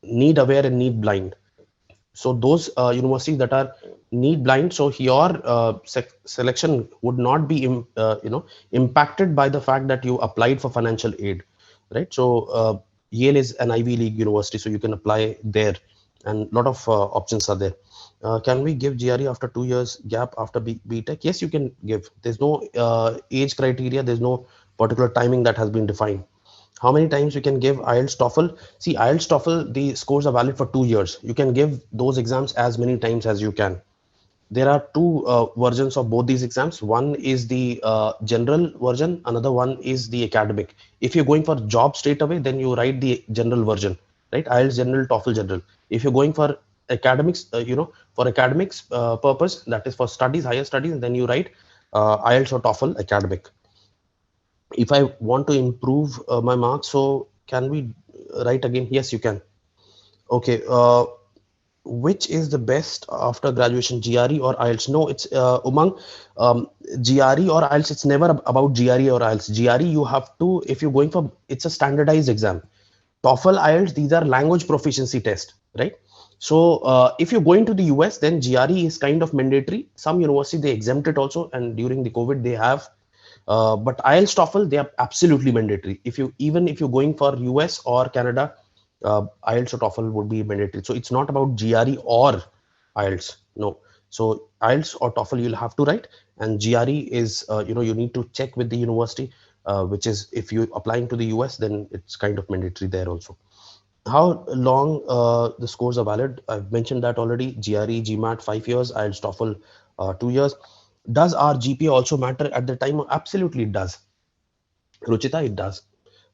need aware and need blind. So those universities that are need blind, so your selection would not be impacted by the fact that you applied for financial aid, right? So Yale is an Ivy League university, so you can apply there, and a lot of options are there. Can we give GRE after 2 years gap after BTech? Yes, you can give. There's no age criteria. There's no particular timing that has been defined. How many times you can give IELTS, TOEFL? See, IELTS, TOEFL, the scores are valid for 2 years. You can give those exams as many times as you can. There are two versions of both these exams. One is the general version. Another one is the academic. If you're going for job straight away, then you write the general version, right? IELTS general, TOEFL general. If you're going for academics, for academics purpose, that is for studies, higher studies, then you write IELTS or TOEFL academic. If I want to improve my marks, so can we write again? Yes, you can. Okay. Which is the best after graduation, GRE or IELTS? No, it's Umang, GRE or IELTS. It's never about GRE or IELTS. GRE, you have to, if you're going for, it's a standardized exam. TOEFL, IELTS, these are language proficiency test, right? So if you're going to the US, then GRE is kind of mandatory. Some university they exempt it also, and during the COVID they have. But IELTS, TOEFL, they are absolutely mandatory. Even if you're going for US or Canada, IELTS or TOEFL would be mandatory. So it's not about GRE or IELTS. No. So IELTS or TOEFL you'll have to write, and GRE is you need to check with the university, which is if you're applying to the US, then it's kind of mandatory there also. How long the scores are valid? I've mentioned that already. GRE, GMAT 5 years, IELTS, TOEFL 2 years. Does our GPA also matter at the time? Absolutely, it does. Ruchita, it does.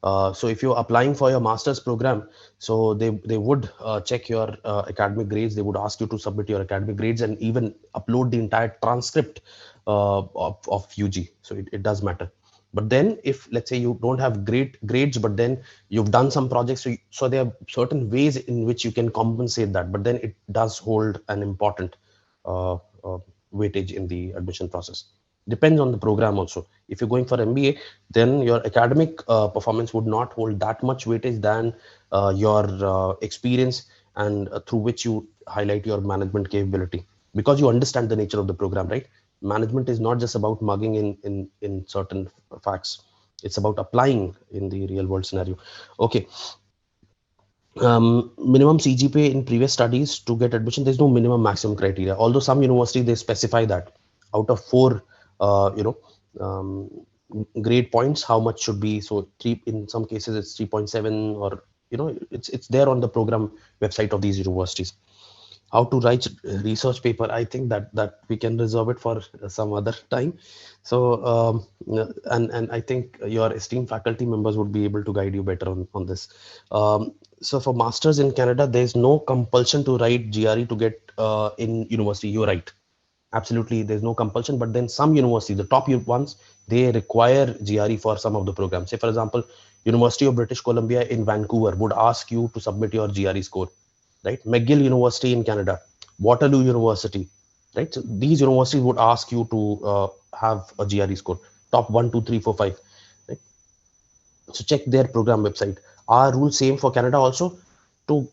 So if you're applying for your master's program, so they would check your academic grades. They would ask you to submit your academic grades and even upload the entire transcript of UG. So it does matter. But then if let's say you don't have great grades, but then you've done some projects, so there are certain ways in which you can compensate that. But then it does hold an important uh, weightage in the admission process. Depends on the program also. If you're going for MBA, then your academic performance would not hold that much weightage than your experience, and through which you highlight your management capability, because you understand the nature of the program, right? Management is not just about mugging in certain facts. It's about applying in the real world scenario. Okay. Minimum CGPA in previous studies to get admission. There's no minimum maximum criteria, although some universities they specify that out of four um, grade points, how much should be. So three, in some cases it's 3.7, or it's there on the program website of these universities. How to write research paper, I think that we can reserve it for some other time. So and I think your esteemed faculty members would be able to guide you better on this. So for masters in Canada, there's no compulsion to write GRE to get in university. You're right, absolutely, there's no compulsion. But then some universities, the top ones, they require GRE for some of the programs. Say for example, University of British Columbia in Vancouver would ask you to submit your GRE score, right? McGill University in Canada, Waterloo University, right? So these universities would ask you to have a GRE score, top 1, 2, 3, 4, 5, right? So check their program website. Are rules same for Canada also? To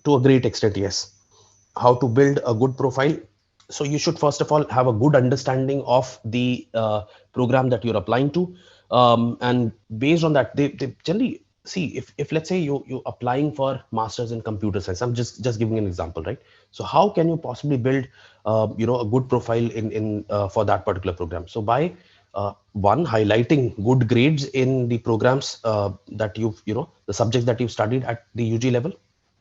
a great extent, yes. How to build a good profile? So you should first of all have a good understanding of the program that you're applying to, and based on that, they generally see, if let's say you're applying for masters in computer science. I'm just giving an example, right? So how can you possibly build a good profile in for that particular program? So by one, highlighting good grades in the programs that the subjects that you've studied at the UG level.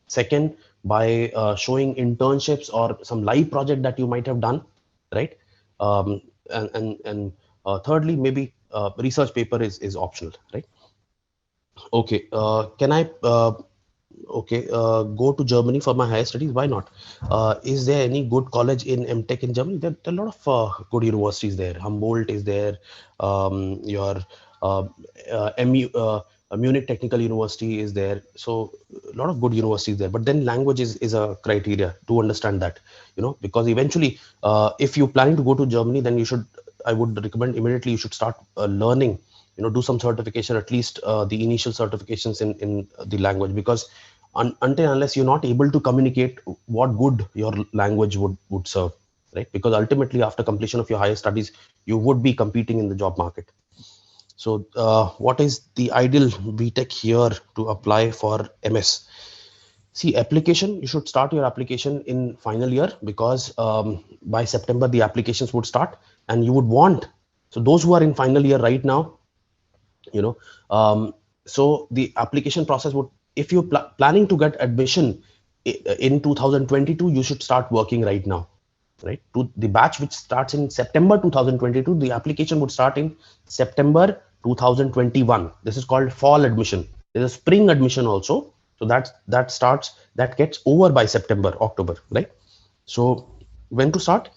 Second, by showing internships or some live project that you might have done, right? And thirdly, maybe research paper is optional, right? Okay, can I go to Germany for my higher studies? Why not? Is there any good college in MTech in Germany? There are a lot of good universities there. Humboldt is there. Your uh, MU, Munich Technical University is there. So a lot of good universities there. But then language is a criteria to understand that, because eventually, if you're planning to go to Germany, then I would recommend immediately you should start learning, do some certification, at least the initial certifications in the language, because until unless you're not able to communicate, what good your language would serve, right? Because ultimately, after completion of your higher studies, you would be competing in the job market. So what is the ideal BTech here to apply for MS? See, application, you should start your application in final year, because by September the applications would start, and you would want, so those who are in final year right now, you know so the application process would, if you're planning to get admission in 2022, you should start working right now, right? To the batch which starts in September 2022, the application would start in September 2021. This is called fall admission. There's a spring admission also, so that gets over by September, October, right? So when to start?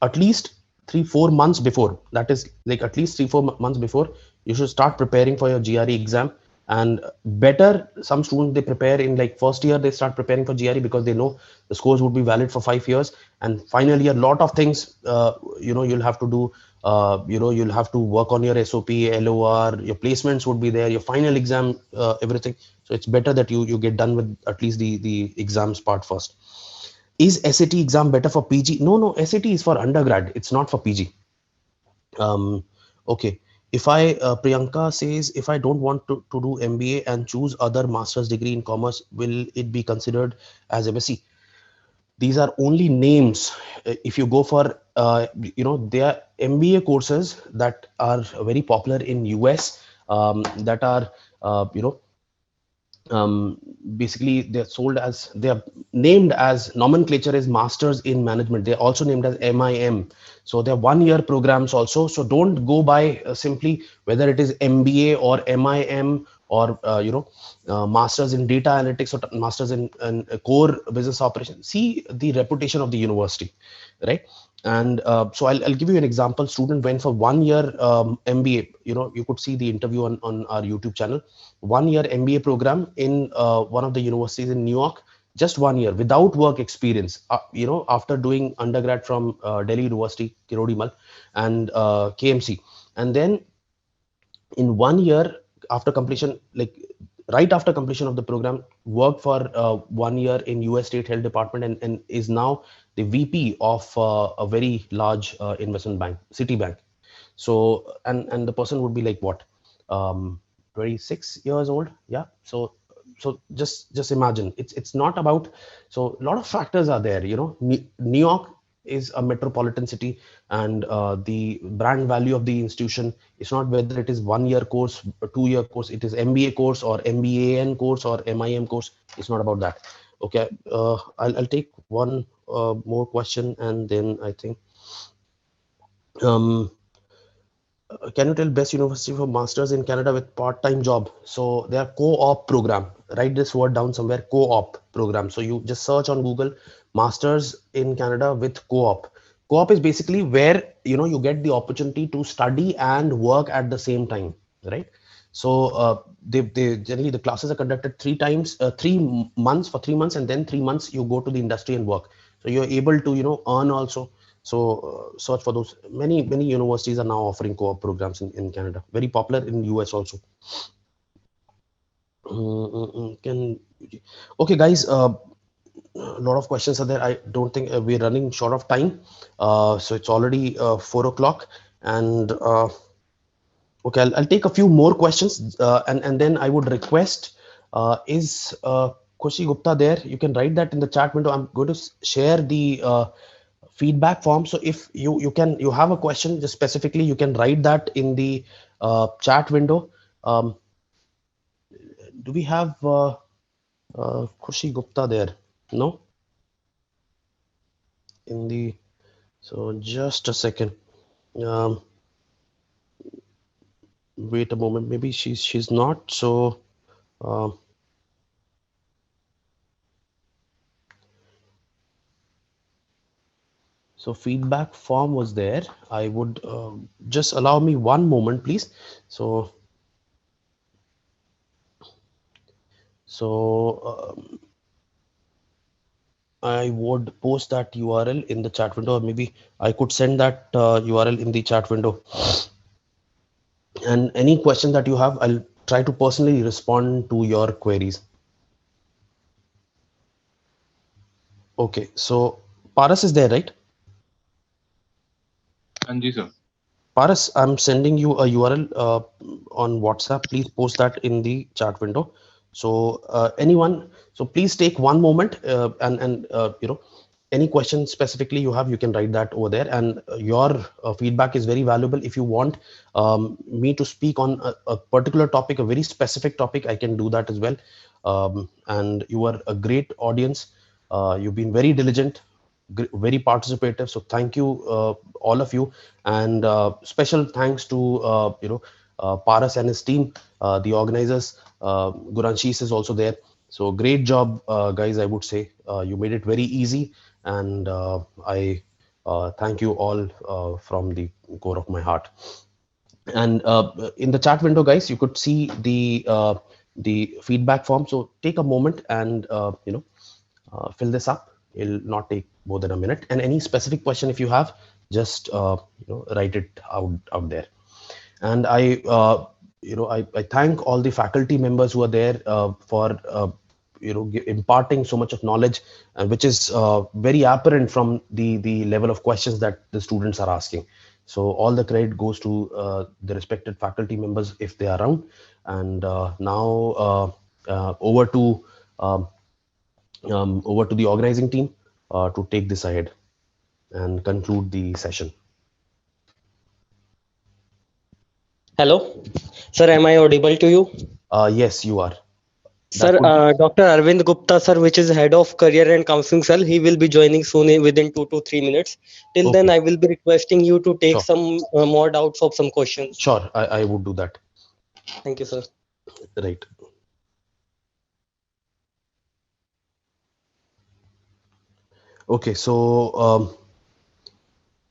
At least 3-4 months before. That is like at least 3-4 months before, you should start preparing for your GRE exam. And better, some students, they prepare in like first year, they start preparing for GRE, because they know the scores would be valid for 5 years. And finally, a lot of things, you'll have to do. You'll have to work on your SOP, LOR, your placements would be there, your final exam, everything. So it's better that you get done with at least the exams part first. Is SAT exam better for PG? No, no, SAT is for undergrad. It's not for PG. Okay. If Priyanka says, if I don't want to do MBA and choose other master's degree in commerce, will it be considered as MSc? These are only names. If you go for, there are MBA courses that are very popular in US, that are, uh, you know, basically they're named as, nomenclature is masters in management. They're also named as MIM. So they're 1 year programs also. So don't go by simply whether it is MBA or MIM, or masters in data analytics, or masters in core business operation. See the reputation of the university, right? And so I'll give you an example. Student went for 1 year MBA. You could see the interview on our YouTube channel. 1 year MBA program in one of the universities in New York, just 1 year without work experience. After doing undergrad from Delhi University, Kirodi Mal, and KMC, and then in 1 year after completion, like right after completion of the program, worked for 1 year in US State Health Department, and is now the VP of a very large investment bank, Citibank. So and the person would be like what, 26 years old. Yeah. So just imagine, it's not about, so a lot of factors are there. New York is a metropolitan city, and the brand value of the institution is not whether it is 1 year course, a 2 year course, it is MBA course or MBAN course or MIM course. It's not about that. Okay. I'll take one more question, and then I think, um can you tell best university for masters in Canada with part-time job? So they are co-op program. Write this word down somewhere, co-op program. So you just search on Google, masters in Canada with co-op. Co-op is basically where you get the opportunity to study and work at the same time, right? So they generally, the classes are conducted 3 times, 3 months, for 3 months, and then 3 months you go to the industry and work. So you're able to earn also. So search for those. Many universities are now offering co-op programs in Canada. Very popular in US also. Can okay, guys. A lot of questions are there. I don't think we're running short of time. So it's already 4 o'clock, and okay, I'll take a few more questions, and then I would request, is Khushi Gupta there? You can write that in the chat window. I'm going to share the feedback form. So if you have a question, just specifically, you can write that in the chat window. Um, do we have Khushi Gupta there? No, in the so just a second. Um, Wait a moment. Maybe she's not. So. Um, So feedback form was there. I would just allow me one moment, please. So so I would post that URL in the chat window, or maybe I could send that URL in the chat window. And any question that you have, I'll try to personally respond to your queries. Okay, so Paras is there, right? Anji sir. Paras, I'm sending you a URL on WhatsApp. Please post that in the chat window. So anyone, so please take one moment, and any question specifically you have, you can write that over there. And your feedback is very valuable. If you want me to speak on a particular topic, a very specific topic, I can do that as well. And you are a great audience. You've been very diligent, very participative. So thank you, all of you, and special thanks to Paras and his team, the organizers. Guranshis is also there. So great job, guys. I would say you made it very easy, and I thank you all from the core of my heart. And in the chat window, guys, you could see the feedback form. So take a moment and fill this up. It'll not take more than a minute. And any specific question, if you have, just write it out there. And I thank all the faculty members who are there for imparting so much of knowledge, which is very apparent from the level of questions that the students are asking. So all the credit goes to the respected faculty members if they are around. And now over to the organizing team to take this ahead and conclude the session. Hello, sir. Am I audible to you? Yes, you are. That Sir, would be Dr. Arvind Gupta, sir, which is head of career and counseling cell, he will be joining soon within 2 to 3 minutes. Till then, okay. I will be requesting you to take Sure, some more doubts of some questions. sure. I would do that. Thank you, sir. Right. Okay. So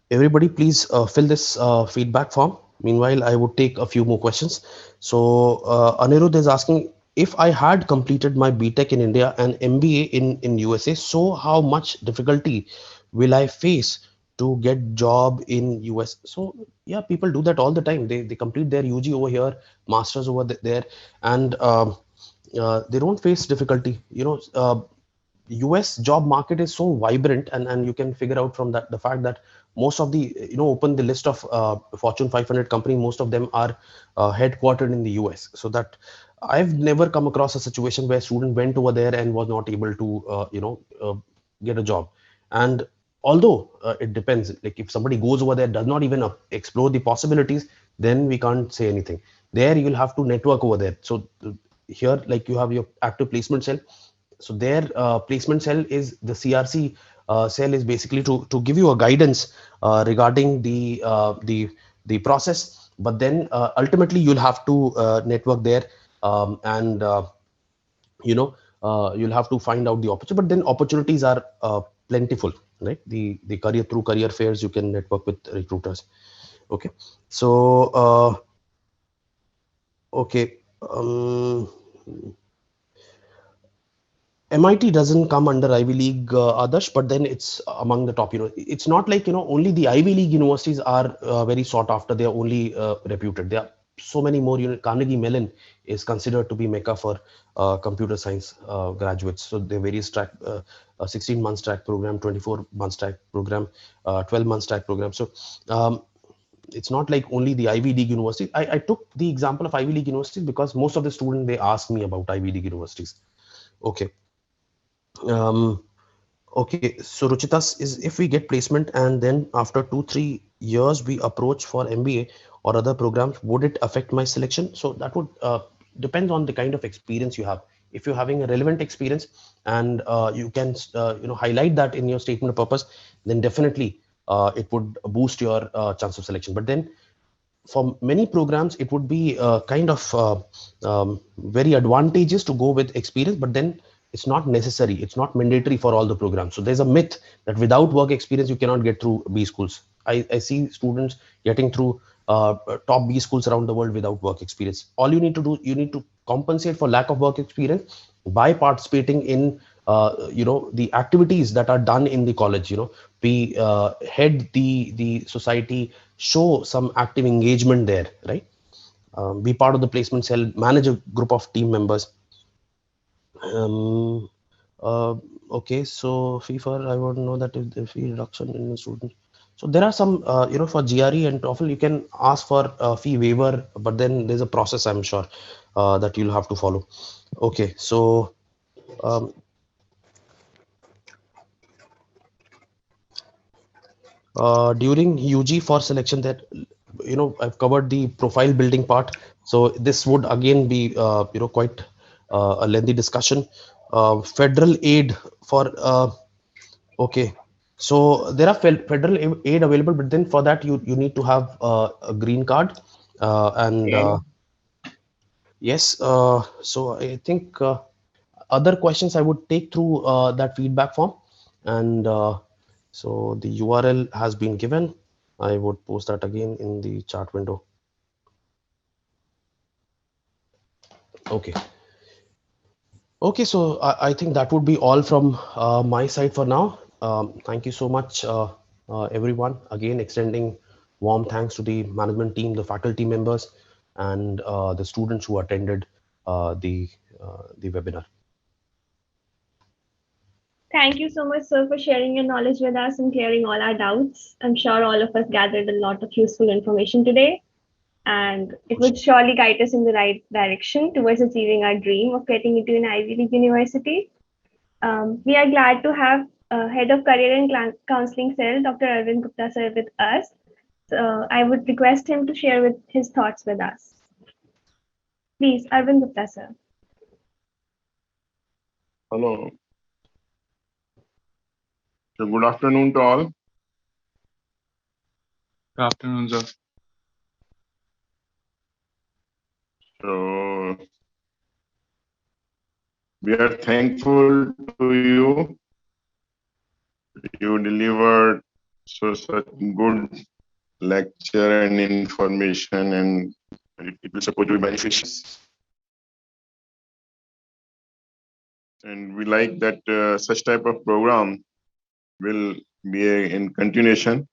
everybody, please fill this feedback form. Meanwhile, I would take a few more questions. So Anirudh is asking, if I had completed my BTech in India and MBA in USA, so how much difficulty will I face to get job in US? So yeah, people do that all the time. They complete their UG over here, masters over there, and they don't face difficulty. US job market is so vibrant, and you can figure out from that the fact that most of the open the list of Fortune 500 company, most of them are headquartered in the US. So that I've never come across a situation where student went over there and was not able to get a job. And although it depends, like if somebody goes over there, does not even explore the possibilities, then we can't say anything. There you'll have to network over there. So here, like, you have your active placement cell. So their placement cell is the CRC cell, is basically to give you a guidance regarding the process. But then ultimately you'll have to network there, and you'll have to find out the opportunity. But then opportunities are plentiful, right? The career, through career fairs, you can network with recruiters. Okay. So okay. MIT doesn't come under Ivy League, Adarsh, but then it's among the top. It's not like only the Ivy League universities are very sought after. They are only reputed. There are so many more. Carnegie Mellon is considered to be mecca for computer science graduates. So there are various track, a 16 months track program, 24 months track program, 12 months track program. So it's not like only the Ivy League universities. I took the example of Ivy League universities because most of the students, they ask me about Ivy League universities. Okay. Um, okay. So Ruchitas, is if we get placement and then after 2 3 years we approach for MBA or other programs, would it affect my selection? So that would depend on the kind of experience you have. If you're having a relevant experience and you can highlight that in your statement of purpose, then definitely it would boost your chance of selection. But then for many programs, it would be kind of very advantageous to go with experience, but then it's not necessary. It's not mandatory for all the programs. So there's a myth that without work experience, you cannot get through B schools. I see students getting through top B schools around the world without work experience. All you need to do, you need to compensate for lack of work experience by participating in the activities that are done in the college. We head the society, show some active engagement there, right? Be part of the placement cell, manage a group of team members. um, uh, okay, so FIFA, I want to know that if the fee reduction in the student. So there are some, for GRE and TOEFL, you can ask for a fee waiver, but then there's a process, I'm sure, that you'll have to follow. Okay, so um, during UG for selection, that I've covered the profile building part. So this would again be quite a lengthy discussion. Federal aid for okay. So there are federal aid available, but then for that you need to have a green card. And yes, so I think other questions I would take through that feedback form, and so the URL has been given. I would post that again in the chat window. Okay. Okay, so I think that would be all from my side for now. Thank you so much, everyone. Again, extending warm thanks to the management team, the faculty members, and the students who attended the webinar. Thank you so much, sir, for sharing your knowledge with us and clearing all our doubts. I'm sure all of us gathered a lot of useful information today, and it would surely guide us in the right direction towards achieving our dream of getting into an Ivy League university. We are glad to have Head of Career and Counseling Cell, Dr. Arvind Gupta, sir, with us. So I would request him to share with his thoughts with us. Please, Arvind Gupta, sir. Hello. So good afternoon to all. Good afternoon, sir. So we are thankful to you. You delivered such good lecture and information, and it will support you beneficial. And we like that such type of program will be in continuation.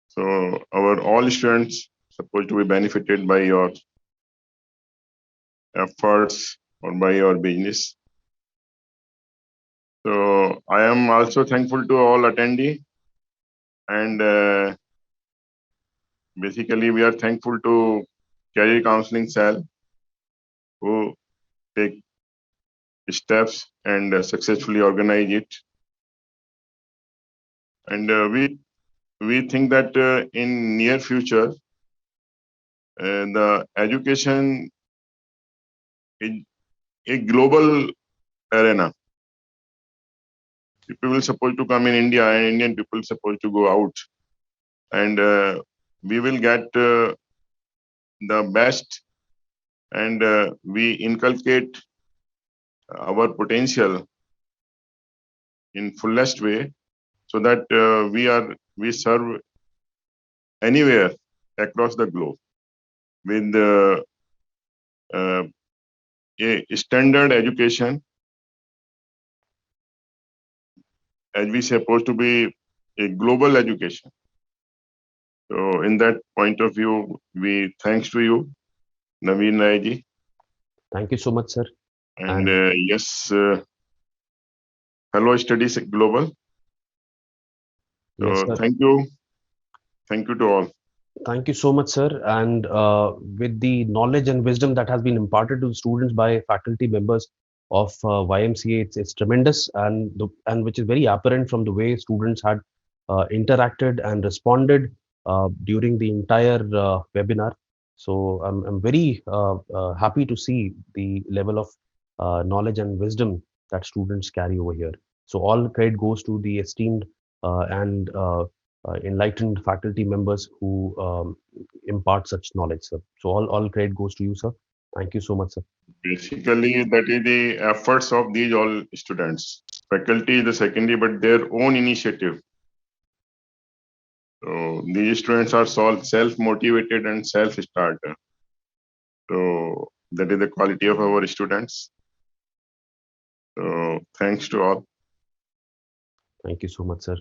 So our all students supposed to be benefited by your efforts or by your business. So I am also thankful to all attendee, and basically we are thankful to Career Counseling Cell who take steps and successfully organize it. And we think that in near future the education is a global arena. People will supposed to come in India and Indian people supposed to go out, and we will get the best, and we inculcate our potential in fullest way, so that we serve anywhere across the globe with a standard education, as we supposed to be a global education. So in that point of view, we thanks to you, Naveen Rai ji. Thank you so much, sir. And yes, Hello Studies Global. Yes, So sir. thank you. Thank you to all. Thank you so much, sir. And with the knowledge and wisdom that has been imparted to the students by faculty members of YMCA, it's tremendous, and which is very apparent from the way students had interacted and responded during the entire webinar. So I'm very happy to see the level of knowledge and wisdom that students carry over here. So all credit goes to the esteemed and enlightened faculty members who impart such knowledge, sir. So all credit goes to you, sir. Thank you so much, sir. Basically, that is the efforts of these all students. Faculty is the secondary, but their own initiative. So these students are self-motivated and self-starter. So that is the quality of our students. So thanks to all. Thank you so much, sir.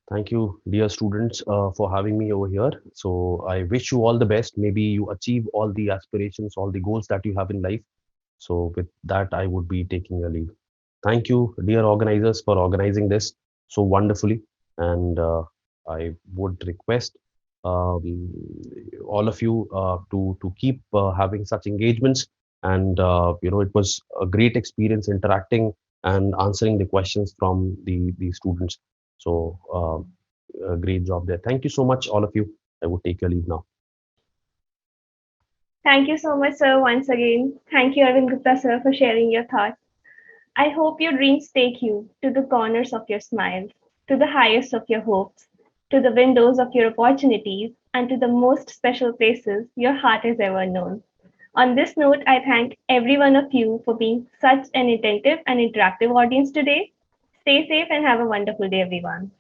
Thank you, dear students, for having me over here. So I wish you all the best. Maybe you achieve all the aspirations, all the goals that you have in life. So with that, I would be taking a leave. Thank you, dear organizers, for organizing this so wonderfully. And I would request um, all of you to keep having such engagements. And it was a great experience interacting and answering the questions from the students. So a great job there. Thank you so much, all of you. I would take your leave now. Thank you so much, sir, once again. Thank you, Arvind Gupta, sir, for sharing your thoughts. I hope your dreams take you to the corners of your smiles, to the highest of your hopes, to the windows of your opportunities, and to the most special places your heart has ever known. On this note, I thank every one of you for being such an attentive and interactive audience today. Stay safe and have a wonderful day, everyone.